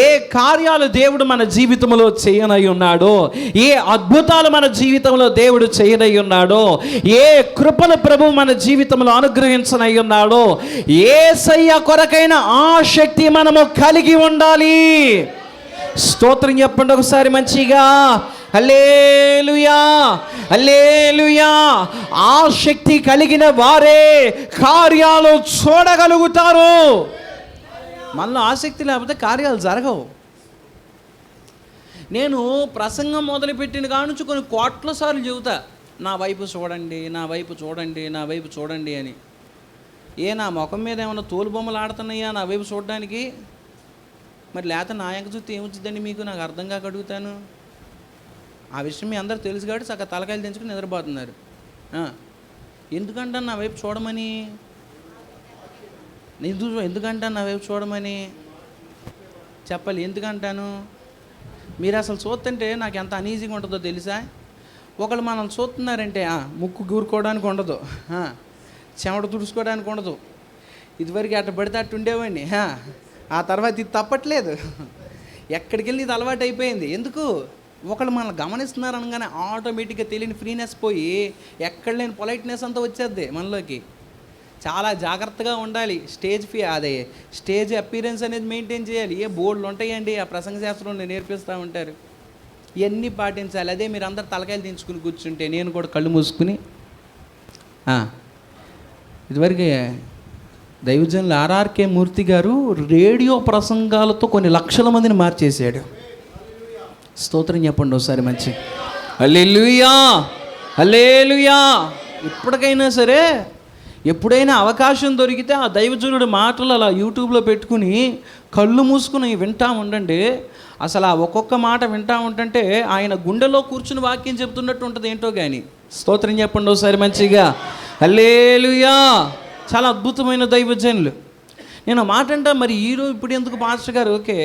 Speaker 2: ఏ కార్యాలు దేవుడు మన జీవితంలో చేయనై ఉన్నాడో, ఏ అద్భుతాలు మన జీవితంలో దేవుడు చేయనై ఉన్నాడో, ఏ కృపను ప్రభు మన జీవితంలో అనుగ్రహించనై ఉన్నాడో, యేసయ్య కొరకైన ఆసక్తి మనము కలిగి ఉండాలి. స్తోత్రం చెప్పండి ఒకసారి మంచిగా. హల్లెలూయా, హల్లెలూయా. ఆసక్తి కలిగిన వారే కార్యాలు చూడగలుగుతారు. మనలో ఆసక్తి లేకపోతే కార్యాలు జరగవు. నేను ప్రసంగం మొదలుపెట్టిన కాడ నుంచి కొన్ని కోట్ల సార్లు చెబుతా, నా వైపు చూడండి, నా వైపు చూడండి, నా వైపు చూడండి అని. నా ముఖం మీద ఏమన్నా తోలు బొమ్మలు ఆడుతున్నాయా నా వైపు చూడడానికి? మరి లేకపోతే నా యొక్క చూస్తే ఏమొచ్చిందండి మీకు? నాకు అర్థం కాక అడుగుతాను. ఆ విషయం మీ అందరూ తెలుసు కాబట్టి చక్కగా తలకాయలు తెంచుకుని నిద్రపోతున్నారు. ఎందుకంటాను నా వైపు చూడమని? ఎందుకంటాను నా వైపు చూడమని చెప్పాలి. ఎందుకంటాను? మీరు అసలు చూస్తుంటే నాకు ఎంత అనీజీగా ఉంటుందో తెలుసా? ఒకళ్ళు మనం చూస్తున్నారంటే ముక్కు గూరుకోవడానికి ఉండదు, చెమట తుడుచుకోవడానికి ఉండదు. ఇదివరకు అట్ట పడితే అట్టు ఉండేవాడిని, ఆ తర్వాత ఇది తప్పట్లేదు. ఎక్కడికి వెళ్ళి ఇది అలవాటు అయిపోయింది. ఎందుకు? ఒకళ్ళు మనల్ని గమనిస్తున్నారు అనగానే ఆటోమేటిక్గా తెలియని ఫ్రీనెస్ పోయి ఎక్కడ లేని పొలైట్నెస్ అంతా వచ్చేద్ది మనలోకి. చాలా జాగ్రత్తగా ఉండాలి. స్టేజ్ అపీరెన్స్ అనేది మెయింటైన్ చేయాలి. బోర్డులు ఉంటాయండి, ఆ ప్రసంగ శాస్త్రంలో నేర్పిస్తూ ఉంటారు. ఇవన్నీ పాటించాలి. అదే మీరు అందరు తలకాయలు దించుకుని కూర్చుంటే నేను కూడా కళ్ళు మూసుకుని ఇదివరకు దైవజనులు ఆర్ఆర్కే మూర్తి గారు రేడియో ప్రసంగాలతో కొన్ని లక్షల మందిని మార్చేశాడు. స్తోత్రం చెప్పండి ఒకసారి మంచి. హల్లెలూయా, హల్లెలూయా. ఇప్పటికైనా సరే ఎప్పుడైనా అవకాశం దొరికితే ఆ దైవజనుడి మాటలు అలా యూట్యూబ్లో పెట్టుకుని కళ్ళు మూసుకుని వింటా ఉండండి. అసలు ఆ ఒక్కొక్క మాట వింటా ఉంటుంటే ఆయన గుండెలో కూర్చుని వాక్యం చెప్తున్నట్టు ఉంటుంది ఏంటో కానీ. స్తోత్రం చెప్పండి ఒకసారి మంచిగా, హల్లెలూయా. చాలా అద్భుతమైన దైవజనులు. నేను మాట అంటా, మరి ఈరోజు ఇప్పుడు ఎందుకు పాస్టర్ గారు ఓకే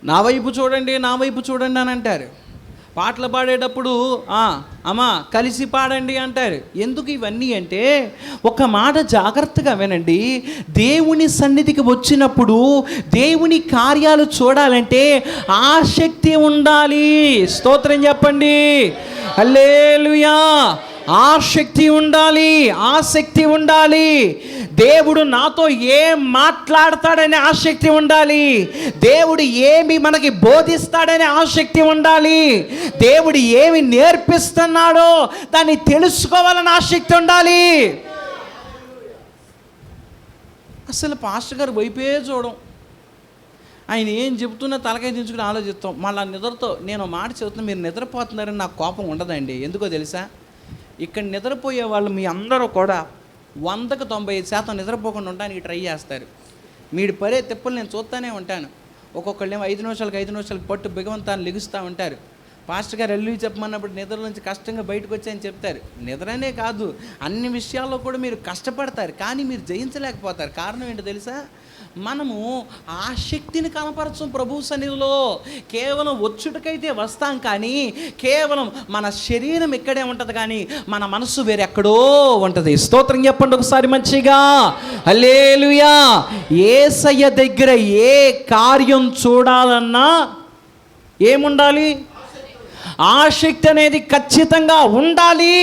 Speaker 2: నా వైపు చూడండి నా వైపు చూడండి అని అంటారు. పాటలు పాడేటప్పుడు అమ్మా కలిసి పాడండి అంటారు. ఎందుకు ఇవన్నీ అంటే ఒక మాట జాగ్రత్తగా వినండి. దేవుని సన్నిధికి వచ్చినప్పుడు దేవుని కార్యాలు చూడాలంటే ఆసక్తి ఉండాలి. స్తోత్రం చెప్పండి, హల్లెలూయా. ఆసక్తి ఉండాలి, ఆసక్తి ఉండాలి. దేవుడు నాతో ఏం మాట్లాడతాడనే ఆసక్తి ఉండాలి. దేవుడు ఏమి మనకి బోధిస్తాడనే ఆసక్తి ఉండాలి. దేవుడు ఏమి నేర్పిస్తున్నాడో దాన్ని తెలుసుకోవాలని ఆసక్తి ఉండాలి. అసలు పాస్టర్ గారు వైపే చూడం, ఆయన ఏం చెబుతున్నా తలకాయ దించుకుని ఆలోచిస్తాం. మళ్ళీ నిద్రతో నేను మాట చెబుతున్నా మీరు నిద్రపోతున్నారని నాకు కోపం ఉండదండి. ఎందుకో తెలుసా, ఇక్కడ నిద్రపోయే వాళ్ళు మీ అందరూ కూడా 100కి 95% నిద్రపోకుండా ఉండడానికి ట్రై చేస్తారు. మీరు పడే తిప్పలు నేను చూస్తూనే ఉంటాను. ఒక్కొక్కళ్ళేమో 5 నిమిషాలకు పట్టు బిగవంతాన్ని లెగుస్తూ ఉంటారు. పాస్టర్ గారు ఎల్లు చెప్పమన్నప్పుడు నిద్ర నుంచి కష్టంగా బయటకు వచ్చాయని చెప్తారు. నిద్రనే కాదు అన్ని విషయాల్లో కూడా మీరు కష్టపడతారు, కానీ మీరు జయించలేకపోతారు. కారణం ఏంటో తెలుసా, మనము ఆ శక్తిని కనపరచం ప్రభు సన్నిధిలో. కేవలం వచ్చుటకైతే వస్తాం, కానీ కేవలం మన శరీరం ఇక్కడే ఉంటుంది, కానీ మన మనసు వేరెక్కడో ఉంటుంది. స్తోత్రం చెప్పండి ఒకసారి మంచిగా, హల్లెలూయా. యేసయ్య దగ్గర ఏ కార్యం చూడాలన్నా ఏముండాలి? ఆసక్తి అనేది ఖచ్చితంగా ఉండాలి.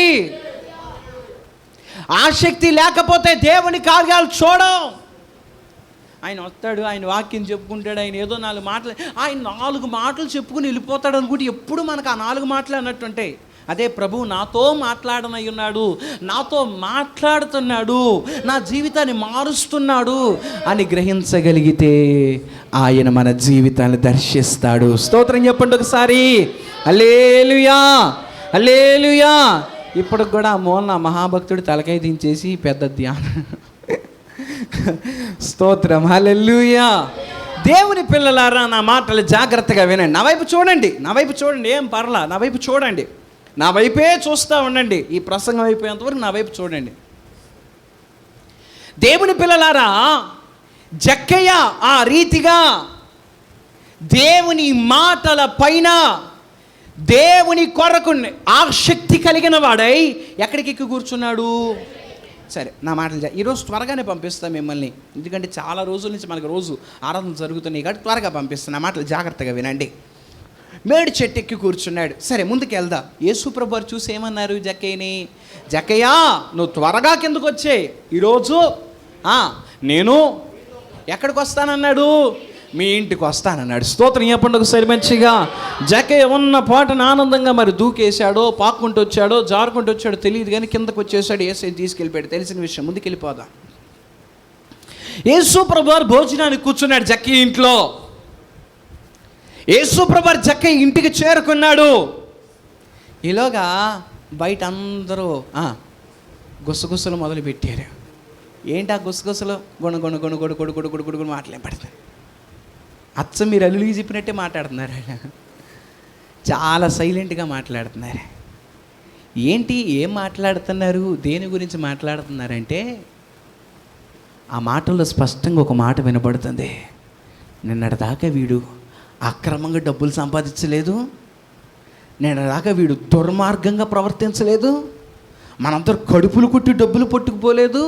Speaker 2: ఆసక్తి లేకపోతే దేవుని కార్యాలు చూడం. ఆయన వస్తాడు, ఆయన వాక్యం చెప్పుకుంటాడు, ఆయన ఏదో 4 మాటలు, ఆయన 4 మాటలు చెప్పుకుని వెళ్ళిపోతాడు అనుకుంటే ఎప్పుడు మనకు ఆ 4 మాటలు అన్నట్టుంటాయి. అదే ప్రభువు నాతో మాట్లాడనై ఉన్నాడు, నాతో మాట్లాడుతున్నాడు, నా జీవితాన్ని మారుస్తున్నాడు అని గ్రహించగలిగితే ఆయన మన జీవితాన్ని దర్శిస్తాడు. స్తోత్రం చెప్పండి ఒకసారి, హల్లెలూయా, హల్లెలూయా. ఇప్పటికి కూడా మూలన మహాభక్తుడు తలకాయ దించేసి పెద్ద ధ్యానం. స్తోత్రం, హల్లెలూయా. దేవుని పిల్లలారా, నా మాటలు జాగ్రత్తగా వినండి. నా వైపు చూడండి, నా వైపు చూడండి, ఏం పర్లా, నా వైపు చూడండి, నా వైపే చూస్తూ ఉండండి. ఈ ప్రసంగం అయిపోయేంతవరకు నా వైపు చూడండి. దేవుని పిల్లలారా, జక్కయ్య ఆ రీతిగా దేవుని మాటల పైన దేవుని కొరకు ఆసక్తి కలిగిన వాడై ఎక్కడికి ఎక్కి కూర్చున్నాడు? సరే, నా మాటలు ఈరోజు త్వరగానే పంపిస్తాను మిమ్మల్ని, ఎందుకంటే చాలా రోజుల నుంచి మనకు రోజు ఆరాధన జరుగుతున్నాయి కాబట్టి త్వరగా పంపిస్తాను. నా మాటలు జాగ్రత్తగా వినండి. మేడి చెట్టు ఎక్కి కూర్చున్నాడు. సరే, ముందుకు వెళ్దాం. యేసు ప్రభు వారు చూసి ఏమన్నారు జక్కయ్యని? జక్కయ్యా, నువ్వు త్వరగా కిందకు వచ్చేయి, ఈరోజు నేను ఎక్కడికి వస్తానన్నాడు? మీ ఇంటికి వస్తానన్నాడు. స్తోత్రం చెప్పండి ఒకసారి మంచిగా. జక్కయ్య ఉన్న పాటను ఆనందంగా మరి దూకేశాడో, పాక్కుంటూ వచ్చాడో, జారుకుంటూ వచ్చాడో తెలియదు, కానీ కిందకు వచ్చేసాడు. యేసయ్య తీసుకెళ్ళిపోయాడు. తెలిసిన విషయం. ముందుకు వెళ్ళిపోదాం. యేసు ప్రభు వారు భోజనానికి కూర్చున్నాడు జక్కయ్య ఇంట్లో. యేసు ప్రభు వారు జక్కయ్య ఇంటికి చేరుకున్నాడు. ఈలోగా బయట అందరూ గుసగుసలు మొదలు పెట్టారు. ఏంటి ఆ గుసగుసలు? గొణ గొణ గొణ గొడు కొడు కొడు కొడు కొడు మాట్లాడతారు. అచ్చం మీరు అల్లుడికి చెప్పినట్టే మాట్లాడుతున్నారు. చాలా సైలెంట్గా మాట్లాడుతున్నారు. ఏంటి, ఏం మాట్లాడుతున్నారు, దేని గురించి మాట్లాడుతున్నారంటే ఆ మాటల్లో స్పష్టంగా ఒక మాట వినబడుతుంది. నిన్నటిదాకా వీడు అక్రమంగా డబ్బులు సంపాదించలేదు, నిన్నటిదాకా వీడు దుర్మార్గంగా ప్రవర్తించలేదు, మనందరూ కడుపులు కొట్టి డబ్బులు పట్టుకుపోలేదు,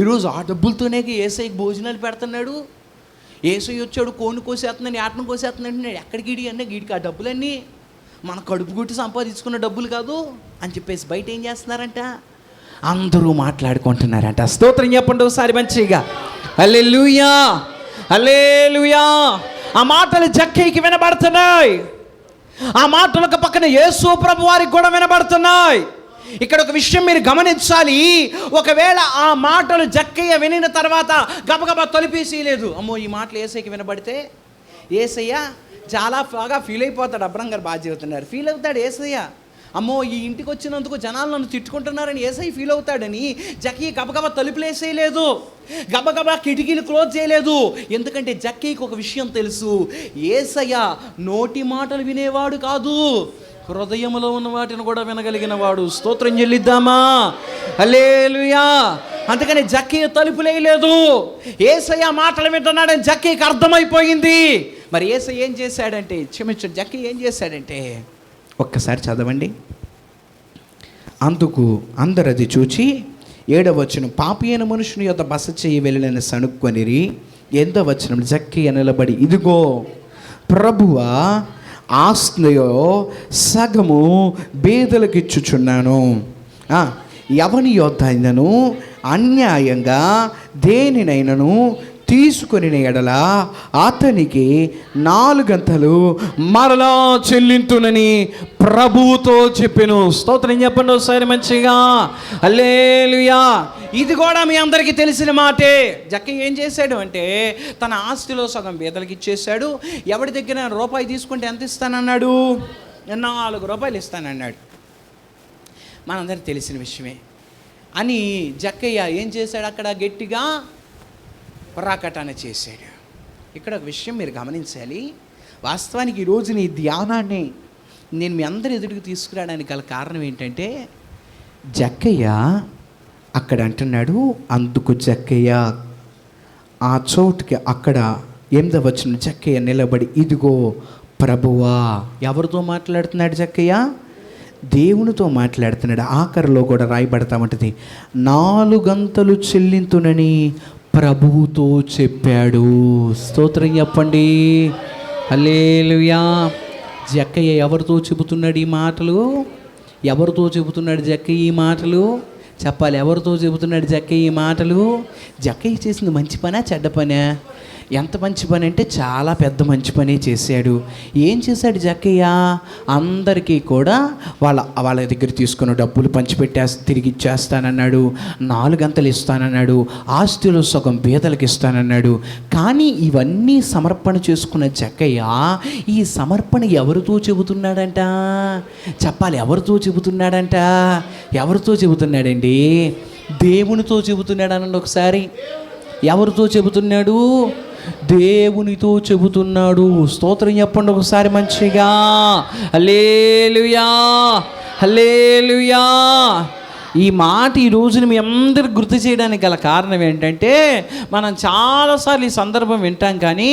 Speaker 2: ఈరోజు ఆ డబ్బులతోనే యేసయ్యకి భోజనాలు పెడుతున్నాడు. యేసయ్య వచ్చాడు, కోడిని కోసేస్తున్నాను, ఆటను కోసేస్తున్నాడు. ఎక్కడికి గీడికి ఆ డబ్బులన్నీ మన కడుపు కొట్టి సంపాదించుకున్న డబ్బులు కాదు అని చెప్పేసి బయట ఏం చేస్తున్నారంట? అందరూ మాట్లాడుకుంటున్నారంట. స్తోత్రం చెప్పండి ఒకసారి మంచిగా, హల్లెలూయా, హల్లెలూయా. ఆ మాటలు జక్కయ్యకి వినబడుతున్నాయి. ఆ మాటలు ఒక పక్కన యేసు ప్రభు వారికి కూడా వినబడుతున్నాయి. ఇక్కడ ఒక విషయం మీరు గమనించాలి. ఒకవేళ ఆ మాటలు జక్కయ్య వినిన తర్వాత గబగబా తొలిపేసేయలేదు. అమ్మో, ఈ మాటలు యేసయ్యకి వినబడితే యేసయ్య చాలా బాగా ఫీల్ అయిపోతాడు. అబ్రహం గారు బాగా చెబుతున్నారు. ఫీల్ అవుతాడు యేసయ్య. అమ్మో ఈ ఇంటికి వచ్చినందుకు జనాలు నన్ను తిట్టుకుంటున్నారని యేసయ్య ఫీల్ అవుతాడని జక్కయ్య గబగబా తలుపులు వేసేయలేదు, గబగబా కిటికీలు క్లోజ్ చేయలేదు. ఎందుకంటే జక్కయ్యకి ఒక విషయం తెలుసు, యేసయ్య నోటి మాటలు వినేవాడు కాదు, హృదయంలో ఉన్న వాటిని కూడా వినగలిగిన వాడు. స్తోత్రం చెల్లిద్దామా? హల్లెలూయా. అందుకని జక్కయ్య తలుపులేయలేదు, యేసయ్య మాటలు వింటున్నాడని జక్కయ్యకి అర్థమైపోయింది. మరి యేసయ్య ఏం చేశాడంటే, క్షమించండి, జక్కయ్య ఏం చేశాడంటే ఒక్కసారి చదవండి. అందుకు అందరు అది చూచి 7వ వచనం, పాపి అయిన మనుషుని యొద్ద బస చేయి వెళ్ళిన సణుక్కొనిరి. 8వ వచనం, జక్కయ్య నిలబడి, ఇదిగో ప్రభువా, ఆస్తిలో సగము బేదలకు ఇచ్చుచున్నాను. ఎవని యొద్ద అయినను అన్యాయంగా దేనినైనను తీసుకొని ఎడల అతనికి 4 గంటలు మరలా చెల్లింతునని ప్రభువుతో చెప్పెను. స్తోత్రం చెప్పండి ఒకసారి మంచిగా. హల్లెలూయా. ఇది కూడా మీ అందరికీ తెలిసిన మాటే. జక్కయ్య ఏం చేశాడు అంటే తన ఆస్తిలో సగం బీదలకు ఇచ్చేశాడు. ఎవరి దగ్గర రూపాయి తీసుకుంటే ఎంత ఇస్తానన్నాడు? 4 రూపాయలు ఇస్తానన్నాడు. మనందరికీ తెలిసిన విషయమే. అని జక్కయ్య ఏం చేశాడు? అక్కడ గట్టిగా ప్రకటన చేశాడు. ఇక్కడ ఒక విషయం మీరు గమనించాలి. వాస్తవానికి ఈరోజు నీ ధ్యానాన్ని నేను మీ అందరి ఎదుటికి తీసుకురావడానికి గల కారణం ఏంటంటే, జక్కయ్య అక్కడ అంటున్నాడు, అందుకు జక్కయ్య ఆ చోటుకి అక్కడ 8వ వచనం, జక్కయ్య నిలబడి, ఇదిగో ప్రభువా. ఎవరితో మాట్లాడుతున్నాడు జక్కయ్య? దేవునితో మాట్లాడుతున్నాడు. ఆఖరిలో కూడా రాయబడతా ఉంటుంది, 4 గంటలు చెల్లింతునని ప్రభువుతో చెప్పాడు. స్తోత్రం చెప్పండి. హల్లెలూయా. జక్కయ్య ఎవరితో చెబుతున్నాడు ఈ మాటలు? ఎవరితో చెబుతున్నాడు జక్కయ్య ఈ మాటలు? చెప్పాలి, ఎవరితో చెబుతున్నాడు జక్కయ్య ఈ మాటలు? జక్కయ్య చేసింది మంచి పనా చెడ్డ పనా? ఎంత మంచి పని అంటే చాలా పెద్ద మంచి పని చేశాడు. ఏం చేశాడు జక్కయ్య? అందరికీ కూడా వాళ్ళ దగ్గర తీసుకున్న డబ్బులు తిరిగి ఇచ్చేస్తానన్నాడు. 4 గంటలు ఇస్తానన్నాడు. ఆస్తిలో సగం బీదలకు ఇస్తానన్నాడు. కానీ ఇవన్నీ సమర్పణ చేసుకున్న జక్కయ్య ఈ సమర్పణ ఎవరితో చెబుతున్నాడంట? చెప్పాలి, ఎవరితో చెబుతున్నాడంట? ఎవరితో చెబుతున్నాడండి? దేవునితో చెబుతున్నాడు. అనండి ఒకసారి. ఎవరితో చెబుతున్నాడు? దేవునితో చెబుతున్నాడు. స్తోత్రం చెప్పండి ఒకసారి మంచిగా. హల్లెలూయా, హల్లెలూయా. ఈ మాట ఈ రోజున మీ అందరికి గుర్తు చేయడానికి గల కారణం ఏంటంటే, మనం చాలాసార్లు ఈ సందర్భం వింటాం, కానీ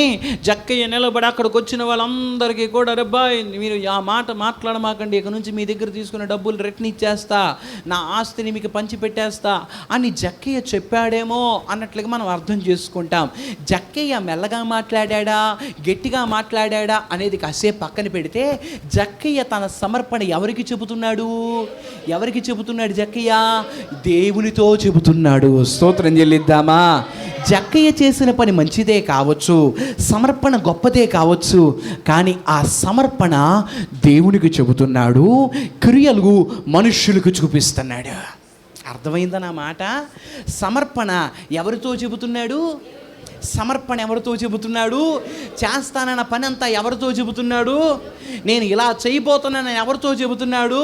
Speaker 2: జక్కయ్య నిలబడి అక్కడికి వచ్చిన వాళ్ళందరికీ కూడా, రబ్బాయ్ మీరు ఆ మాట మాట్లాడమాకండి, ఇక నుంచి మీ దగ్గర తీసుకున్న డబ్బులు రిటర్న్ ఇచ్చేస్తా, నా ఆస్తిని మీకు పంచిపెట్టేస్తా అని జక్కయ్య చెప్పాడేమో అన్నట్లుగా మనం అర్థం చేసుకుంటాం. జక్కయ్య మెల్లగా మాట్లాడా, గట్టిగా మాట్లాడా అనేది కాసేపు పక్కన పెడితే, జక్కయ్య తన సమర్పణ ఎవరికి చెబుతున్నాడు? ఎవరికి చెబుతున్నాడు జక్కయ్య? దేవునితో చెబుతున్నాడు. స్తోత్రం చెల్లిద్దామా? జక్కయ్య చేసిన పని మంచిదే కావచ్చు, సమర్పణ గొప్పదే కావచ్చు, కానీ ఆ సమర్పణ దేవునికి చెబుతున్నాడు, క్రియలు మనుష్యులకు చూపిస్తున్నాడు. అర్థమైందా నా మాట? సమర్పణ ఎవరితో చెబుతున్నాడు? సమర్పణ ఎవరితో చెబుతున్నాడు? చేస్తానన్న పని అంతా ఎవరితో చెబుతున్నాడు? నేను ఇలా చేయబోతున్నానని ఎవరితో చెబుతున్నాడు?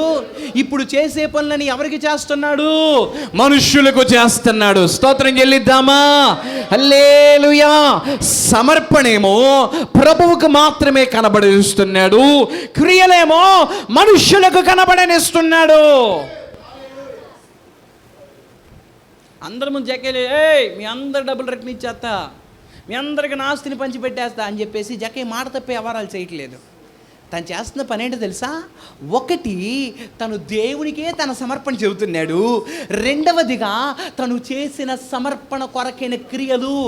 Speaker 2: ఇప్పుడు చేసే పనులని ఎవరికి చేస్తున్నాడు? మనుష్యులకు చేస్తున్నాడు. స్తోత్రం చెల్లిద్దామా? హల్లెలూయా. సమర్పణేమో ప్రభువుకు మాత్రమే కనబడిస్తున్నాడు, క్రియలేమో మనుష్యులకు కనబడనిస్తున్నాడు. అందరి ముందు జక్కయ్య, మీ అందరి డబ్బులు రిటర్న్ ఇచ్చేస్తా, మీ అందరికి నా ఆస్తిని పంచిపెట్టేస్తా అని చెప్పేసి జక్కయ్య మాట తప్పే వ్యవహారాలు చేయట్లేదు. తను చేస్తున్న పని ఏంటో తెలుసా? ఒకటి, తను దేవునికే తన సమర్పణ చెబుతున్నాడు. రెండవదిగా, తను చేసిన సమర్పణ కొరకైన క్రియలు,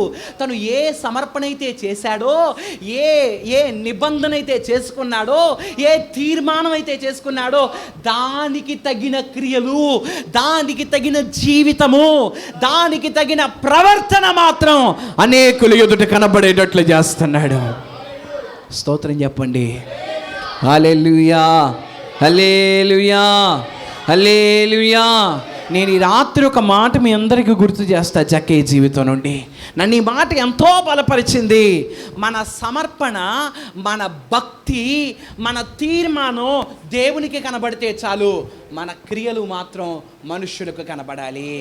Speaker 2: తను ఏ సమర్పణ అయితే చేశాడో, ఏ నిబంధన అయితే చేసుకున్నాడో, ఏ తీర్మానం అయితే చేసుకున్నాడో, దానికి తగిన క్రియలు, దానికి తగిన జీవితము, దానికి తగిన ప్రవర్తన మాత్రం అనేకులు ఎదుట కనబడేటట్లు చేస్తున్నాడు. స్తోత్రం చెప్పండి. హల్లెలూయా, హల్లెలూయా, హల్లెలూయా. నేను ఈ రాత్రి ఒక మాట మీ అందరికీ గుర్తు చేస్తా జక్కే జీవితం నుండి. నన్ను ఈ మాట ఎంతో బలపరిచింది. మన సమర్పణ, మన భక్తి, మన తీర్మానం దేవునికి కనబడితే చాలు, మన క్రియలు మాత్రం మనుష్యులకు కనబడాలి.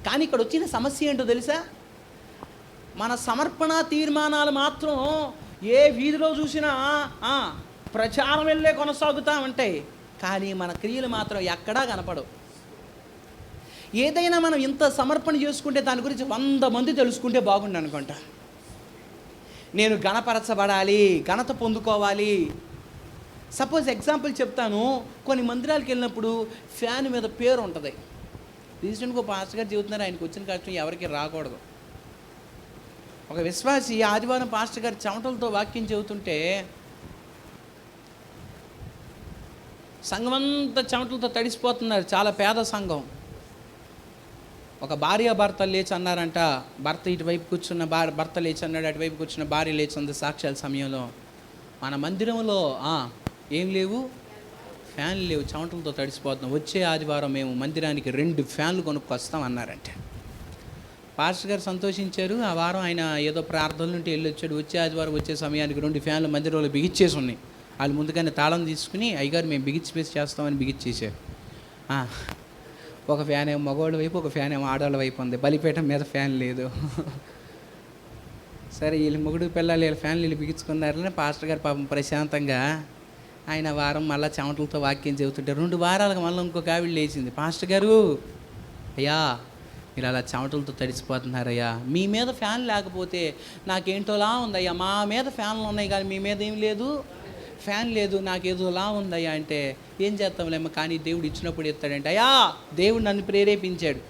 Speaker 2: కానీ ఇక్కడ వచ్చిన సమస్య ఏంటో తెలుసా? మన సమర్పణ తీర్మానాలు మాత్రం ఏ వీధిలో చూసినా ప్రచారం వెళ్ళే కొనసాగుతూ ఉంటాయి, కానీ మన క్రియలు మాత్రం ఎక్కడా కనపడవు. ఏదైనా మనం ఇంత సమర్పణ చేసుకుంటే దాని గురించి 100 మంది తెలుసుకుంటే బాగుండు అనుకుంటా. నేను ఘనపరచబడాలి, ఘనత పొందుకోవాలి. సపోజ్ ఎగ్జాంపుల్ చెప్తాను. కొన్ని మందిరాలకు వెళ్ళినప్పుడు ఫ్యాన్ మీద పేరు ఉంటుంది. రీసెంట్గా పాస్టర్ గారు చెబుతున్నారు, ఆయనకు వచ్చిన కష్టం ఎవరికి రాకూడదు. ఒక విశ్వాసి ఆదివారం పాస్టర్ గారు చెమటలతో వాక్యం చెబుతుంటే సంఘం అంతా చెమటలతో తడిసిపోతున్నారు. చాలా పేద సంఘం. ఒక భార్య భర్త లేచి అన్నారంట. భర్త ఇటువైపు కూర్చున్న భర్త లేచి అన్నాడు, అటువైపు కూర్చున్న భార్య లేచి ఉంది. సాక్ష్యాల సమయంలో మన మందిరంలో ఏం లేవు, ఫ్యాన్లు లేవు, చెమటలతో తడిసిపోతున్నాం. వచ్చే ఆదివారం మేము మందిరానికి 2 ఫ్యాన్లు కొనుక్కొస్తాం అన్నారంటే. పాస్టర్ గారు సంతోషించారు. ఆ వారం ఆయన ఏదో ప్రార్థన నుండి వెళ్ళి వచ్చాడు. వచ్చే ఆదివారం వచ్చే సమయానికి 2 ఫ్యాన్లు మందిరంలో బిగిచ్చేసి ఉన్నాయి. వాళ్ళు ముందుగానే తాళం తీసుకుని, అయ్యగారు మేము బిగిచ్చి చేస్తామని బిగిచ్చేసారు. ఒక ఫ్యాన్ ఏమో మగవాళ్ళ వైపు, ఒక ఫ్యాన్ ఏమో ఆడవాళ్ళ వైపు ఉంది. బలిపీఠం మీద ఫ్యాన్ లేదు. సరే వీళ్ళు మొగుడు పిల్లలు వీళ్ళ ఫ్యాన్లు వీళ్ళు బిగించుకున్నారని పాస్టర్ గారు పాపం ప్రశాంతంగా ఆయన వారం మళ్ళీ చెమటలతో వాక్యం చెబుతుంటే 2 వారాలకు మళ్ళీ ఇంకొక ఆవిడ లేచింది. పాస్టర్ గారు, అయ్యా మీరు అలా చెమటలతో తడిసిపోతున్నారయ్యా, మీ మీద ఫ్యాన్ లేకపోతే నాకేంటోలా ఉందయ్యా. మా మీద ఫ్యాన్లు ఉన్నాయి కానీ మీ మీద ఏం లేదు, ఫ్యాన్ లేదు, నాకేదోలా ఉందయ్యా. అంటే ఏం చేస్తాంలేమ్మ, కానీ దేవుడు ఇచ్చినప్పుడు ఇస్తాడంటే. అయ్యా దేవుడు నన్ను ప్రేరేపించాడు,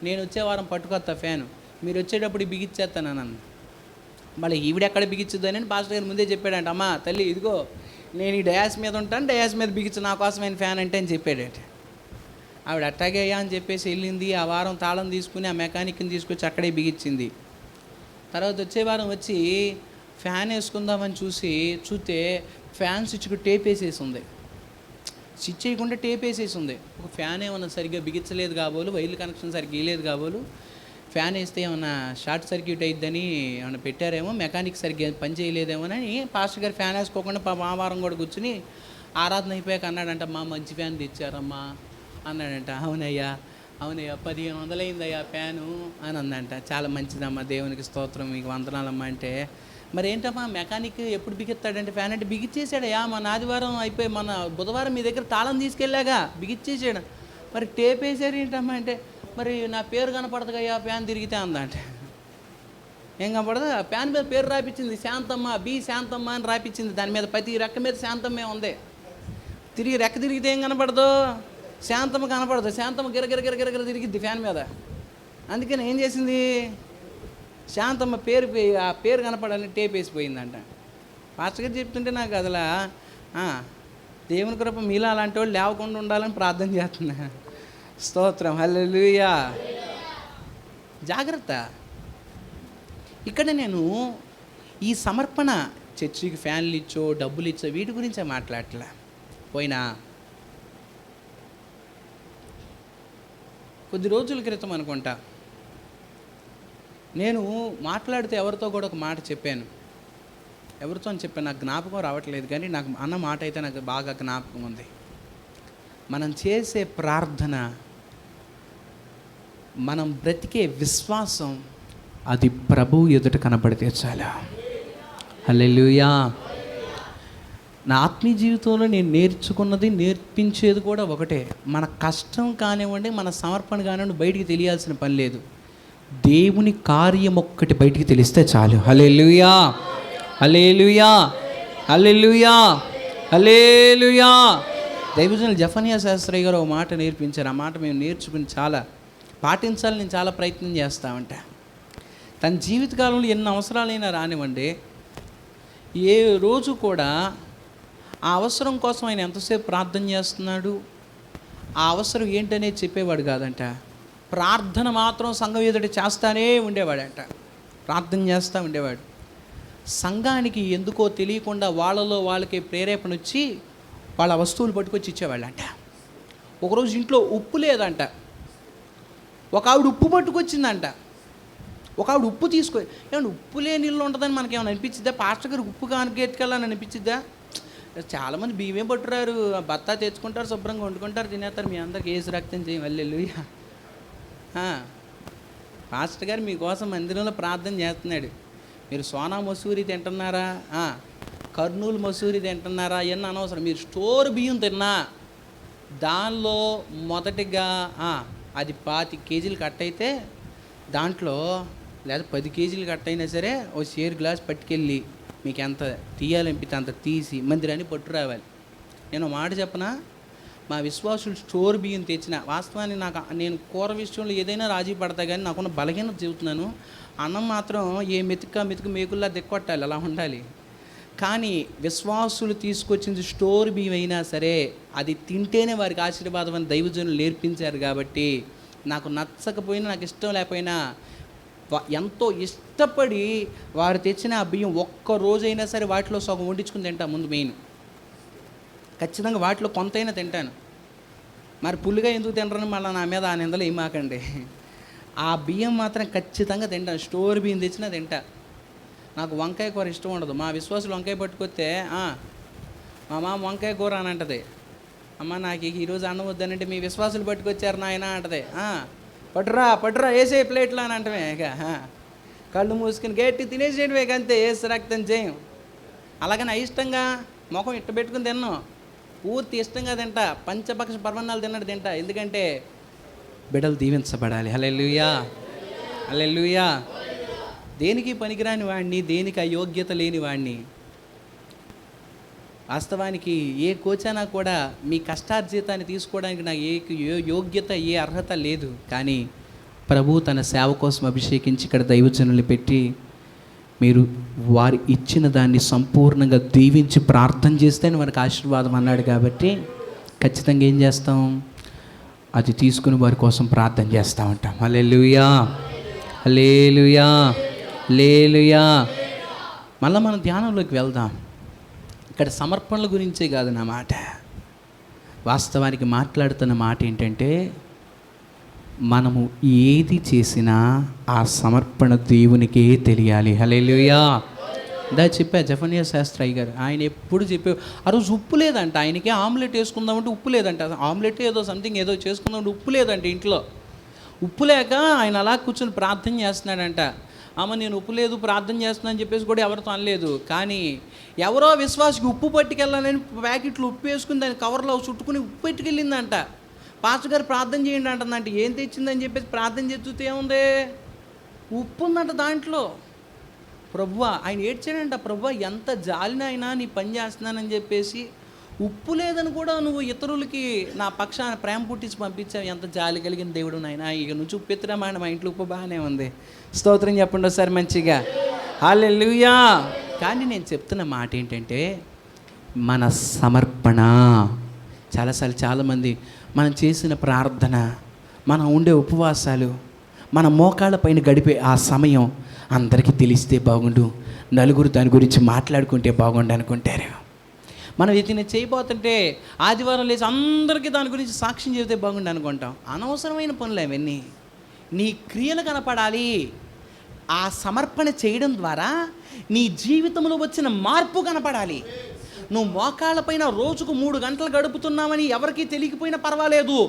Speaker 2: నేను వచ్చే వారం పట్టుకొస్తా ఫ్యాను, మీరు వచ్చేటప్పుడు బిగిచ్చేస్తానన్నాను. మళ్ళీ ఈవిడెక్కడ బిగించుద్దని పాస్టర్ గారు ముందే చెప్పాడంట. అమ్మా తల్లి ఇదిగో నేను ఈ డయాస్ మీద ఉంటాను, డయాస్ మీద బిగించు, నా కోసమైన ఫ్యాన్ అంటే అని చెప్పాడట. ఆవిడ అట్టాగే అయ్యా అని చెప్పేసి వెళ్ళింది. ఆ వారం తాళం తీసుకుని ఆ మెకానిక్ని తీసుకొచ్చి అక్కడే బిగించింది. తర్వాత వచ్చే వారం వచ్చి ఫ్యాన్ వేసుకుందామని చూస్తే ఫ్యాన్ స్విచ్కు టేప్ వేసేసి ఉంది. స్విచ్ వేయకుండా టేప్ వేసేసి ఉంది. ఒక ఫ్యాన్ ఏమన్నా సరిగ్గా బిగించలేదు కాబోలు, వైర్లు కనెక్షన్ సరిగ్గా వేయలేదు కాబోలు, ఫ్యాన్ వేస్తే ఏమన్నా షార్ట్ సర్క్యూట్ అయిద్దని ఏమన్నా పెట్టారేమో, మెకానిక్ సరిగ్గా పని చేయలేదేమోనని పాస్టర్ గారు ఫ్యాన్ వేసుకోకుండా ఆ వారం కూడా కూర్చుని ఆరాధన అయిపోయాక అన్నాడంట, మా మంచి ఫ్యాన్ తెచ్చారమ్మా అన్నాడంట. అవునయ్యా 1500 అయిందయ్యా ఫ్యాను అని అందంట. చాలా మంచిదమ్మా, దేవునికి స్తోత్రం, మీకు వందనాలమ్మా. అంటే మరి ఏంటమ్మా మెకానిక్ ఎప్పుడు బిగిస్తాడంటే ఫ్యాన్ అంటే బిగిచ్చేసాడయ్యా, మన ఆదివారం అయిపోయి మన బుధవారం మీ దగ్గర తాళం తీసుకెళ్ళాగా బిగిచ్చేసాడు. మరి టేప్ వేసారు ఏంటమ్మా అంటే, మరి నా పేరు కనపడదుగయ్యా ఫ్యాన్ తిరిగితే అందంట. ఏం కనపడదు, ఫ్యాన్ మీద పేరు రాపించింది, శాంతమ్మ, బి శాంతమ్మ అని రాపించింది. దాని మీద ప్రతి రెక్క మీద శాంతమ్మే ఉంది. రెక్క తిరిగితే ఏం కనపడదు, శాంతమ్మ కనపడదు. శాంతమ్మ గిరగిర తిరిగిద్ది ఫ్యాన్ మీద. అందుకని ఏం చేసింది, శాంతమ్మ ఆ పేరు కనపడాలని టేప్ వేసిపోయిందంట. పాస్టర్ గారు చెప్తుంటే నాకు అసలు దేవుని కృప మీలా అలాంటి వాళ్ళు లేవకుండా ఉండాలని ప్రార్థన చేస్తున్నా. స్తోత్రం, హల్లెలూయా. జాగ్రత్త. ఇక్కడ నేను ఈ సమర్పణ చర్చికి ఫ్యాన్లు ఇచ్చో డబ్బులు ఇచ్చో వీటి గురించే మాట్లాడట్లా. పోయినా కొద్ది రోజుల క్రితం అనుకుంటా నేను మాట్లాడితే ఎవరితో కూడా ఒక మాట చెప్పాను. ఎవరితో అని చెప్పాను నాకు జ్ఞాపకం రావట్లేదు, కానీ నాకు అన్న మాట అయితే నాకు బాగా జ్ఞాపకం ఉంది. మనం చేసే ప్రార్థన, మనం బ్రతికే విశ్వాసం, అది ప్రభువు ఎదుట కనబడితే చాలా. హల్లెలూయా. నా ఆత్మీయ జీవితంలో నేను నేర్చుకున్నది, నేర్పించేది కూడా ఒకటే. మన కష్టం కానివ్వండి, మన సమర్పణ కానివ్వండి బయటికి తెలియాల్సిన పని లేదు. దేవుని కార్యం ఒక్కటి బయటికి తెలిస్తే చాలు. హల్లెలూయా, హల్లెలూయా, హల్లెలూయా, హల్లెలూయా. దైవజనులు జఫన్యా శాస్త్రి గారు ఒక మాట నేర్పించారు. ఆ మాట మేము నేర్చుకుని చాలా పాటించాలని నేను చాలా ప్రయత్నం చేస్తామంట. తన జీవితకాలంలో ఎన్ని అవసరాలైనా రానివ్వండి, ఏ రోజు కూడా ఆ అవసరం కోసం ఆయన ఎంతసేపు ప్రార్థన చేస్తున్నాడు, ఆ అవసరం ఏంటనేది చెప్పేవాడు కాదంట. ప్రార్థన మాత్రం సంఘం ఎదుట చేస్తానే ఉండేవాడంట. ప్రార్థన చేస్తూ ఉండేవాడు. సంఘానికి ఎందుకో తెలియకుండా వాళ్ళలో వాళ్ళకి ప్రేరేపణ వచ్చి వాళ్ళ వస్తువులు పట్టుకొచ్చి ఇచ్చేవాళ్ళంట. ఒకరోజు ఇంట్లో ఉప్పు లేదంట. ఒక ఆవిడ ఉప్పు పట్టుకొచ్చిందంట. ఒక ఆవిడ ఉప్పు ఏమన్నా ఉప్పు లేని ఇల్లు ఉంటుందని మనకేమైనా అనిపించిద్దా? పాస్టర్ గారికి ఉప్పు కానుకెట్టుకెళ్ళని అనిపించిద్దా? చాలామంది బియ్యం పట్టురారు, బత్తా తెచ్చుకుంటారు, శుభ్రంగా వండుకుంటారు, తినేస్తారు. మీ అందరికి ఏసు రక్తం చేయం హల్లెలూయా. పాస్టర్ గారు మీకోసం మందిరంలో ప్రార్థన చేస్తున్నాడు. మీరు సోనా మసూరి తింటున్నారా, కర్నూలు మసూరి తింటున్నారా, ఎన్న అనవసరం. మీరు స్టోర్ బియ్యం తిన్నా దానిలో మొదటిగా అది 25 కేజీలు కట్ అయితే దాంట్లో లేదా 10 కేజీలు కట్ అయినా సరే ఓ షేర్ గ్లాస్ పట్టుకెళ్ళి మీకు ఎంత తీయాలనిపితే అంత తీసి మందిరాన్ని పట్టు రావాలి. నేను మాట చెప్పనా, మా విశ్వాసులు స్టోర్ బియ్యం తెచ్చిన వాస్తవాన్ని నేను కూర విషయంలో ఏదైనా రాజీ పడతా కానీ నాకున్న బలహీనత చెబుతున్నాను. అన్నం మాత్రం ఏ మెతుకు మేకుల్లా దిక్కొట్టాలి, అలా ఉండాలి. కానీ విశ్వాసులు తీసుకొచ్చింది స్టోర్ బియ్యం అయినా సరే అది తింటేనే వారికి ఆశీర్వాదం అని దైవజనులు నేర్పించారు. కాబట్టి నాకు నచ్చకపోయినా నాకు ఇష్టం లేకపోయినా ఎంతో ఇష్టపడి వారు తెచ్చిన ఆ బియ్యం ఒక్క రోజైనా సరే వాటిలో సగం వండించుకుని తింటా. ముందు మెయిన్ ఖచ్చితంగా వాటిలో కొంతైనా తింటాను. మరి పుల్లుగా ఎందుకు తినరని మళ్ళీ నా మీద ఆ నిందలు ఏమాకండి. ఆ బియ్యం మాత్రం ఖచ్చితంగా తింటాను. స్టోర్ బియ్యం తెచ్చినా తింటా. నాకు వంకాయ కూర ఇష్టం ఉండదు. మా విశ్వాసులు వంకాయ పట్టుకొస్తే మా మామ వంకాయ కూర అని అంటది. అమ్మ నాకు ఈరోజు అన్నం వద్దనంటే మీ విశ్వాసులు పట్టుకొచ్చారు నాయన అంటది. పట్టురా వేసే ప్లేట్లో అని అంటమే. ఇక కళ్ళు మూసుకుని గట్టి తినేసేయడమే, అంతే. ఏసు రక్తం చేయం. అలాగని ఇష్టంగా ముఖం ఇట్ట పెట్టుకుని తిన్నాం, పూర్తి ఇష్టంగా తింటా. పంచపక్ష పర్వణాలు తింటా. ఎందుకంటే బిడ్డలు దీవించబడాలి. హల్లెలూయా, హల్లెలూయా. దేనికి పనికిరాని వాడిని, దేనికి అయోగ్యత లేని వాడిని. వాస్తవానికి ఏ కోచైనా కూడా మీ కష్టార్జితాన్ని తీసుకోవడానికి నాకు ఏ యోగ్యత, ఏ అర్హత లేదు. కానీ ప్రభు తన సేవ కోసం అభిషేకించి ఇక్కడ దైవజనులు పెట్టి మీరు వారు ఇచ్చిన దాన్ని సంపూర్ణంగా దీవించి ప్రార్థన చేస్తేనే మనకు ఆశీర్వాదం అన్నాడు. కాబట్టి ఖచ్చితంగా ఏం చేస్తాం, అది తీసుకుని వారి కోసం ప్రార్థన చేస్తూ ఉంటాం. హల్లెలూయా, హల్లెలూయా, హల్లెలూయా. మళ్ళీ మనం ధ్యానంలోకి వెళ్దాం. ఇక్కడ సమర్పణల గురించే కాదు నా మాట. వాస్తవానికి మాట్లాడుతున్న మాట ఏంటంటే మనము ఏది చేసినా ఆ సమర్పణ దేవునికే తెలియాలి. హల్లెలూయా. చెప్పా జఫన్యా శాస్త్రయ్య గారు, ఆయన ఎప్పుడు చెప్పే ఆ రోజు ఉప్పు లేదంట ఆయనకి. ఆమ్లెట్ వేసుకుందామంటే ఉప్పు లేదంట. ఆమ్లెట్ ఏదో సంథింగ్ ఏదో చేసుకుందామంటే ఉప్పు లేదంట ఇంట్లో. ఉప్పు లేక ఆయన అలా కూర్చొని ప్రార్థన చేస్తున్నాడంట. నేను ఉప్పు లేదు ప్రార్థన చేస్తున్నాను అని చెప్పేసి కూడా ఎవరితో అనలేదు. కానీ ఎవరో విశ్వాసకి ఉప్పు పట్టుకెళ్ళాలని ప్యాకెట్లు ఉప్పు వేసుకుని దాని కవర్లో చుట్టుకుని ఉప్పు పెట్టుకెళ్ళిందంట. పాస్టర్ గారు ప్రార్థన చేయండి అంటుందంట. ఏం తెచ్చిందని చెప్పేసి ప్రార్థన చేస్తే ఏముంది, ఉప్పు ఉందంట దాంట్లో. ప్రభువా, ఆయన ఏడ్చాడంట, ప్రభువా ఎంత జాలినైనా నీ పని చేస్తున్నానని చెప్పేసి ఉప్పు లేదని కూడా నువ్వు ఇతరులకి నా పక్షాన ప్రేమ పుట్టించి పంపించావు. ఎంత జాలి కలిగిన దేవుడు నాయన. ఇక నుంచి ఉప్పు ఎత్తురామాయణ, మా ఇంట్లో ఉప్పు బాగానే ఉంది. స్తోత్రం చెప్పండి ఒకసారి మంచిగా. హల్లెలూయా. కానీ నేను చెప్తున్న మాట ఏంటంటే మన సమర్పణ. చాలాసార్లు చాలామంది మనం చేసిన ప్రార్థన, మనం ఉండే ఉపవాసాలు, మన మోకాళ్ళ పైన గడిపే ఆ సమయం అందరికీ తెలిస్తే బాగుండు, నలుగురు దాని గురించి మాట్లాడుకుంటే బాగుండు అనుకుంటారు. మనం ఏదైనా చేయబోతుంటే ఆదివారం లేచి అందరికీ దాని గురించి సాక్ష్యం చెబితే బాగుండు అనుకుంటాం. అనవసరమైన పనులు అవన్నీ. నీ క్రియలు కనపడాలి. ఆ సమర్పణ చేయడం ద్వారా నీ జీవితంలో వచ్చిన మార్పు కనపడాలి. నువ్వు మోకాళ్ళపైన రోజుకు 3 గంటలు గడుపుతున్నామని ఎవరికీ తెలియకపోయినా పర్వాలేదు.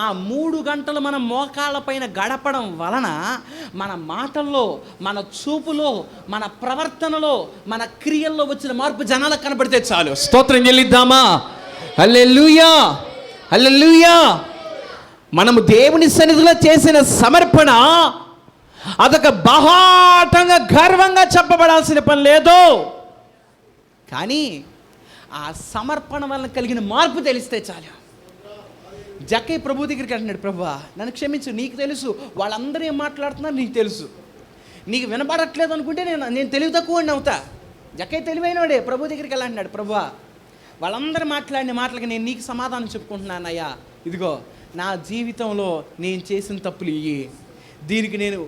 Speaker 2: ఆ 3 గంటలు మనం మోకాళ్ళపైన గడపడం వలన మన మాటల్లో, మన చూపులో, మన ప్రవర్తనలో, మన క్రియల్లో వచ్చిన మార్పు జనాలకు కనబడితే చాలు. స్తోత్రం చెల్లిద్దామా? హల్లెలూయా, హల్లెలూయా. మనము దేవుని సన్నిధిలో చేసిన సమర్పణ అదొక బాహాటంగా గర్వంగా చెప్పబడాల్సిన పని లేదు. కానీ ఆ సమర్పణ వలన కలిగిన మార్పు తెలిస్తే చాలు. జక్కయ్య ప్రభు దగ్గరికి అంటున్నాడు, ప్రభువా నన్ను క్షమించు, నీకు తెలుసు వాళ్ళందరూ ఏం మాట్లాడుతున్నారు నీకు తెలుసు, నీకు వినపడట్లేదు అనుకుంటే నేను తెలివి తక్కువ అవుతా. జక్కయ్య తెలివైనవాడే. ప్రభు దగ్గరికి వెళ్ళి అంటున్నాడు, ప్రభువా వాళ్ళందరూ మాట్లాడిన మాటలకి నేను నీకు సమాధానం చెప్పుకుంటున్నాను అయ్యా. ఇదిగో నా జీవితంలో నేను చేసిన తప్పులు ఇవి, దీనికి నేను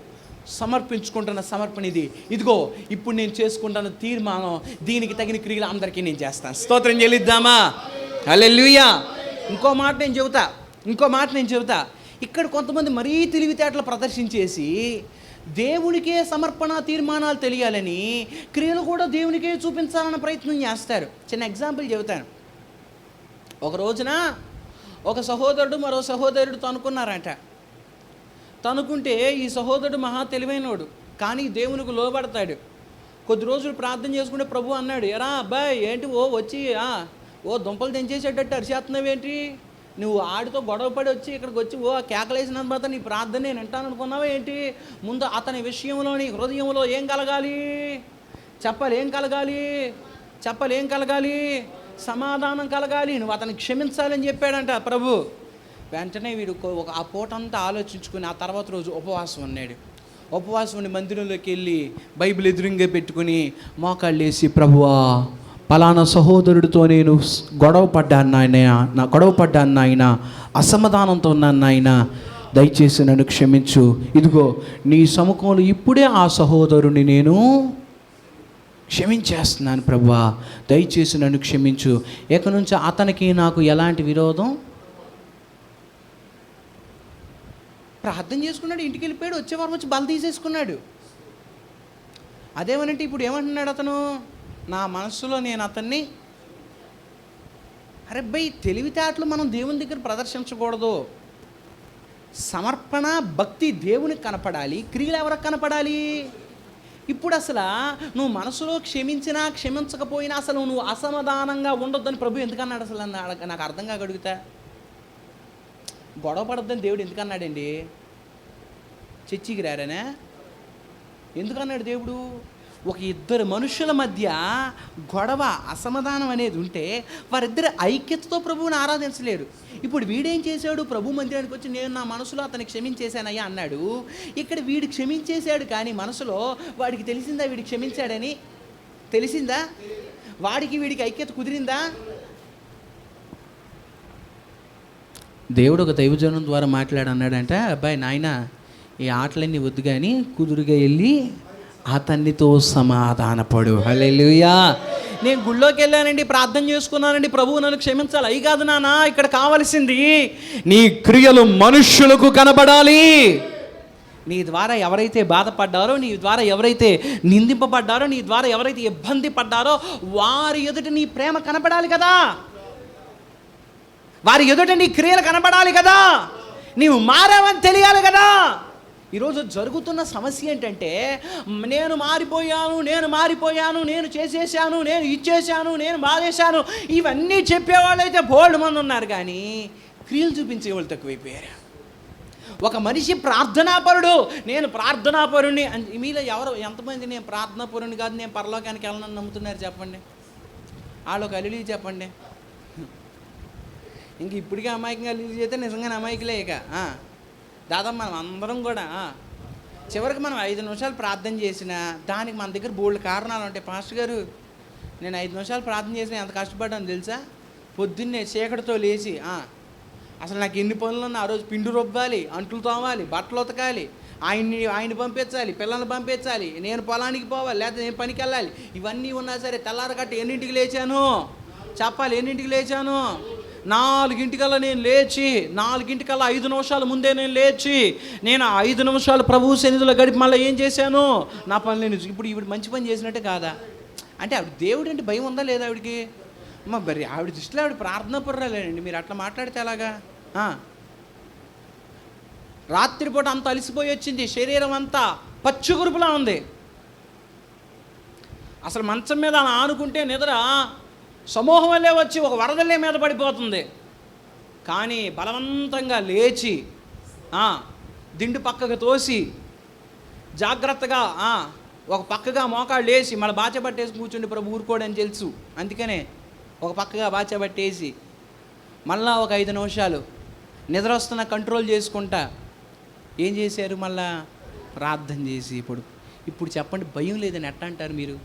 Speaker 2: సమర్పించుకుంటున్న సమర్పణ ఇది. ఇదిగో ఇప్పుడు నేను చేసుకుంటున్న తీర్మానం, దీనికి తగిన క్రియలు అందరికీ నేను చేస్తాను. స్తోత్రం చెల్లిద్దామా? హల్లెలూయా. ఇంకో మాట నేను చెబుతా. ఇంకో మాట నేను చెబుతా, ఇక్కడ కొంతమంది మరీ తెలివితేటలు ప్రదర్శించేసి దేవునికే సమర్పణ తీర్మానాలు తెలియాలని క్రియలు కూడా దేవునికే చూపించాలన్న ప్రయత్నం చేస్తారు. చిన్న ఎగ్జాంపుల్ చెబుతాను. ఒక రోజున ఒక సహోదరుడు మరో సహోదరుడు తనుకున్నారట. తనుకుంటే ఈ సహోదరుడు మహా తెలివైనోడు, కానీ దేవునికి లోబడతాడు. కొద్ది రోజులు ప్రార్థన చేసుకుంటే ప్రభు అన్నాడు, ఎరా అబ్బాయి ఏంటి వచ్చి దుంపలు తెంచేసేటట్టు అరిచేస్తున్నావేంటి, నువ్వు ఆడితో గొడవపడి వచ్చి ఇక్కడికి వచ్చి కేకలేసిన తర్వాత నీ ప్రార్థన నేను వింటాను అనుకున్నావా ఏంటి, ముందు అతని విషయంలో నీ హృదయంలో ఏం కలగాలి, ఏం కలగాలి, సమాధానం కలగాలి, నువ్వు అతన్ని క్షమించాలని చెప్పాడంట ప్రభు. వెంటనే వీడు ఆ పూటంతా ఆలోచించుకుని ఆ తర్వాత రోజు ఉపవాసం ఉన్నాడు. ఉపవాసం ఉండి మందిరంలోకి వెళ్ళి బైబిల్ ఎదురుగా పెట్టుకుని మోకాళ్ళు వేసి, ప్రభువా పలానా సహోదరుడితో నేను గొడవ పడ్డాను నాయన, అసమాధానంతో ఉన్నాను నాయన, దయచేసి నన్ను క్షమించు, ఇదిగో నీ సముఖంలో ఇప్పుడే ఆ సహోదరుని నేను క్షమించేస్తున్నాను ప్రభువా, దయచేసి నన్ను క్షమించు, ఇక నుంచి అతనికి నాకు ఎలాంటి విరోధం. ప్రార్థన చేసుకున్నాడు, ఇంటికి వెళ్ళిపోయాడు, వచ్చేవారం వచ్చి బల తీసేసుకున్నాడు. అదేమనంటే ఇప్పుడు ఏమంటున్నాడు అతను, నా మనస్సులో నేను అతన్ని, అరే భయ్ తెలివితేటలు మనం దేవుని దగ్గర ప్రదర్శించకూడదు. సమర్పణ భక్తి దేవునికి కనపడాలి, క్రియలు ఎవరికి కనపడాలి. ఇప్పుడు అసలు నువ్వు మనసులో క్షమించినా క్షమించకపోయినా అసలు నువ్వు అసమాధానంగా ఉండొద్దని ప్రభు ఎందుకన్నాడు అసలు నాకు అర్థం కాక అడుగుతా. గొడవ పడొద్దని దేవుడు ఎందుకన్నాడండి? చర్చికి రారానే ఎందుకన్నాడు దేవుడు? ఒక ఇద్దరు మనుషుల మధ్య గొడవ అసమాధానం అనేది ఉంటే వారిద్దరు ఐక్యతతో ప్రభువుని ఆరాధించలేరు. ఇప్పుడు వీడేం చేశాడు, ప్రభు మందిరానికి వచ్చి నేను నా మనసులో అతన్ని క్షమించేశానయ్యా అన్నాడు. ఇక్కడ వీడు క్షమించేశాడు, కానీ మనసులో వాడికి తెలిసిందా వీడికి క్షమించాడని? తెలిసిందా? వాడికి వీడికి ఐక్యత కుదిరిందా? దేవుడు ఒక దైవజనం ద్వారా మాట్లాడన్నాడంట, అబ్బాయి నాయన ఈ ఆటలన్నీ వద్దు కానీ కుదురుగా వెళ్ళి అతన్నితో సమాధానపడు. హల్లెలూయా. నేను గుళ్ళోకి వెళ్ళానండి, ప్రార్థన చేసుకున్నానండి, ప్రభువు నన్ను క్షమించాలి, అయి కాదు నాన్న, ఇక్కడ కావలసింది నీ క్రియలు మనుష్యులకు కనబడాలి. నీ ద్వారా ఎవరైతే బాధపడ్డారో, నీ ద్వారా ఎవరైతే నిందింపబడ్డారో, నీ ద్వారా ఎవరైతే ఇబ్బంది పడ్డారో వారి ఎదుట నీ ప్రేమ కనబడాలి కదా, వారి ఎదుట నీ క్రియలు కనబడాలి కదా, నీవు మారావని తెలియాలి కదా. ఈరోజు జరుగుతున్న సమస్య ఏంటంటే నేను మారిపోయాను, నేను చేసేసాను, నేను ఇచ్చేసాను, నేను బాధేశాను, ఇవన్నీ చెప్పేవాళ్ళైతే బోల్డ్ మంది ఉన్నారు, కానీ క్రియలు చూపించే వాళ్ళు తక్కువైపోయారు. ఒక మనిషి ప్రార్థనాపరుడు, నేను ప్రార్థనాపరుణ్ణి, మీలో ఎంతమంది నేను ప్రార్థనాపరుని కాదు నేను పరలోకానికి వెళ్ళనని నమ్ముతున్నారు చెప్పండి? వాళ్ళొక అల్లుడి చెప్పండి. ఇంక ఇప్పటికే అమాయకంగా అల్లుడి చేస్తే నిజంగానే అమాయకులే. ఇక దాదాపు మనం అందరం కూడా చివరికి మనం 5 నిమిషాలు ప్రార్థన చేసినా దానికి మన దగ్గర బోల్డ్ కారణాలు ఉంటాయి. పాస్టర్ గారు నేను 5 నిమిషాలు ప్రార్థన చేసినా ఎంత కష్టపడ్డాను తెలుసా, పొద్దున్నే చీకటితో లేచి అసలు నాకు ఎన్ని పనులున్నా ఆ రోజు పిండి రుబ్బాలి, అంట్లు తోమాలి, బట్టలు ఉతకాలి, ఆయన్ని పంపించాలి, పిల్లల్ని పంపించాలి, నేను పొలానికి పోవాలి, లేకపోతే నేను పనికి వెళ్ళాలి, ఇవన్నీ ఉన్నా సరే తెల్లారగట్ట ఎన్నింటికి లేచాను చెప్పాలి, ఎన్నింటికి లేచాను? 4 నేను లేచి 4 5 నిమిషాల ముందే నేను లేచి నేను 5 నిమిషాలు ప్రభువు సన్నిధిలో గడిపి మళ్ళీ ఏం చేశాను, నా పని నేను. ఇప్పుడు ఈవిడ మంచి పని చేసినట్టే కాదా? అంటే ఆవిడ దేవుడు అంటే భయం ఉందా లేదా ఆవిడకి? మరి ఆవిడ దృష్టిలో ఆవిడ ప్రార్థన పర్రాలేనండి, మీరు అట్లా మాట్లాడితే ఎలాగా? రాత్రిపూట అంత అలసిపోయి వచ్చింది, శరీరం అంతా పచ్చుగురుపులా ఉంది, అసలు మంచం మీద ఆనుకుంటే నిద్ర సమూహం వల్లే వచ్చి ఒక వరదలే మీద పడిపోతుంది. కానీ బలవంతంగా లేచి దిండు పక్కకు తోసి జాగ్రత్తగా ఒక పక్కగా మోకాళ్ళు వేసి మళ్ళీ బాచబట్టేసి కూర్చుండి ప్రభు ఊరుకోడని తెలుసు, అందుకనే ఒక పక్కగా బాచబట్టేసి మళ్ళా ఒక 5 నిమిషాలు నిద్ర వస్తున్న కంట్రోల్ చేసుకుంటా ఏం చేశారు, మళ్ళా ప్రార్థన చేసి. ఇప్పుడు చెప్పండి, భయం లేదని ఎట్ట అంటారు మీరు?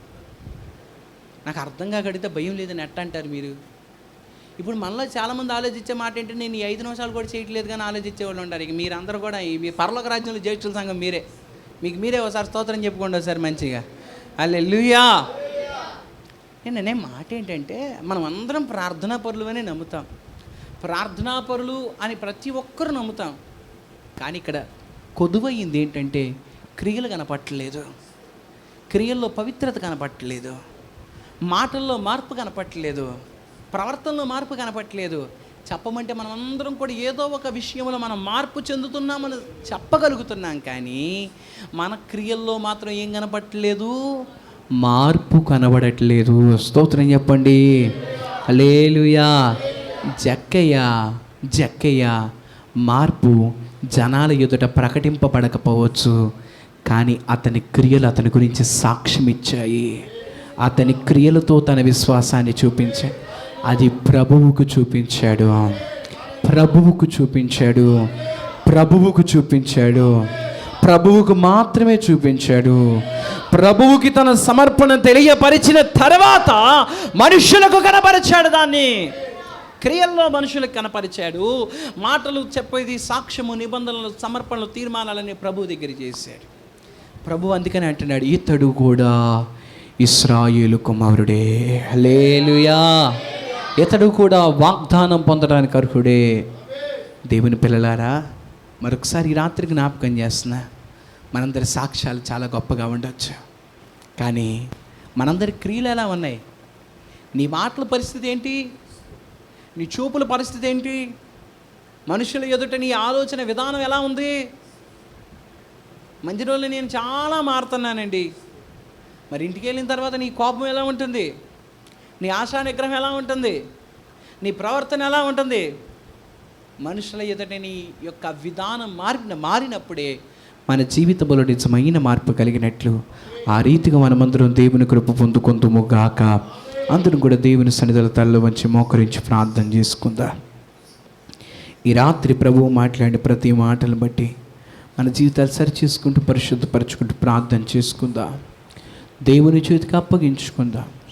Speaker 2: నాకు అర్థం కాకడితే భయం లేదని ఎట్ట అంటారు మీరు? ఇప్పుడు మనలో చాలామంది ఆలోచించే మాట ఏంటంటే నేను ఈ 5 నిమిషాలు కూడా చేయట్లేదు కానీ ఆలోచించే వాళ్ళు ఉంటారు. ఇక మీరందరూ కూడా మీ పరలోక రాజ్యంలో జ్యేష్ఠుల సంఘం మీరే ఒకసారి స్తోత్రం చెప్పుకోండి ఒకసారి మంచిగా. హల్లెలూయా. నేనే మాట ఏంటంటే మనం అందరం ప్రార్థనా పరులమని నమ్ముతాం. ప్రార్థనాపరులు అని ప్రతి ఒక్కరు నమ్ముతాం. కానీ ఇక్కడ కొదువయింది ఏంటంటే క్రియలు కనపట్టలేదు, క్రియల్లో పవిత్రత కనపట్టలేదు, మాటల్లో మార్పు కనపట్టలేదు, ప్రవర్తనలో మార్పు కనపట్టలేదు. చెప్పమంటే మనం అందరం కూడా ఏదో ఒక విషయంలో మనం మార్పు చెందుతున్నామని చెప్పగలుగుతున్నాం, కానీ మన క్రియల్లో మాత్రం ఏం కనపట్టలేదు, మార్పు కనబడట్లేదు. స్తోత్రం చెప్పండి, హల్లెలూయా. జక్కయ్య మార్పు జనాల ఎదుట ప్రకటింపబడకపోవచ్చు, కానీ అతని క్రియలు అతని గురించి సాక్ష్యం ఇచ్చాయి. అతని క్రియలతో తన విశ్వాసాన్ని చూపించాయి. అది ప్రభువుకు చూపించాడు, ప్రభువుకు చూపించాడు, ప్రభువుకు చూపించాడు, ప్రభువుకు మాత్రమే చూపించాడు. ప్రభువుకి తన సమర్పణ తెలియపరిచిన తర్వాత మనుషులకు కనపరిచాడు. దాన్ని క్రియల్లో మనుషులకు కనపరిచాడు. మాటలు చెప్పేది సాక్ష్యము, నిబంధనలు, సమర్పణలు, తీర్మానాలని ప్రభు దగ్గర చేశాడు. ప్రభు అందుకని అంటున్నాడు, ఇతడు కూడా ఇశ్రాయేలు కుమారుడే. హల్లెలూయా. ఇతడు కూడా వాగ్దానం పొందడానికి అర్హుడే. దేవుని పిల్లలారా, మరొకసారి ఈ రాత్రి జ్ఞాపకం చేస్తున్నా, మనందరి సాక్ష్యాలు చాలా గొప్పగా ఉండొచ్చు, కానీ మనందరి క్రియలు ఎలా ఉన్నాయి? నీ మాటల పరిస్థితి ఏంటి? నీ చూపుల పరిస్థితి ఏంటి? మనుషుల ఎదుట నీ ఆలోచన విధానం ఎలా ఉంది? మంచి రోజులు నేను చాలా మారుతున్నానండి, మరి ఇంటికి వెళ్ళిన తర్వాత నీ కోపం ఎలా ఉంటుంది? నీ ఆశా నిగ్రహం ఎలా ఉంటుంది? నీ ప్రవర్తన ఎలా ఉంటుంది? మనుషుల ఎదుట నీ యొక్క విధానం మారినప్పుడే మన జీవితంలో నిజమైన మార్పు కలిగినట్లు. ఆ రీతిగా మనమందరం దేవుని కృప పొందుకుందుము గాక. అందరం కూడా దేవుని సన్నిధిలో తలలో వంచి మోకరించి ప్రార్థన చేసుకుందాం. ఈ రాత్రి ప్రభువు మాట్లాడిన ప్రతి మాటను బట్టి మన జీవితాలు సరి చేసుకుంటూ పరిశుద్ధపరచుకుంటూ ప్రార్థన చేసుకుందాం. దేవుని చేతికి అప్పగించుకుందాం.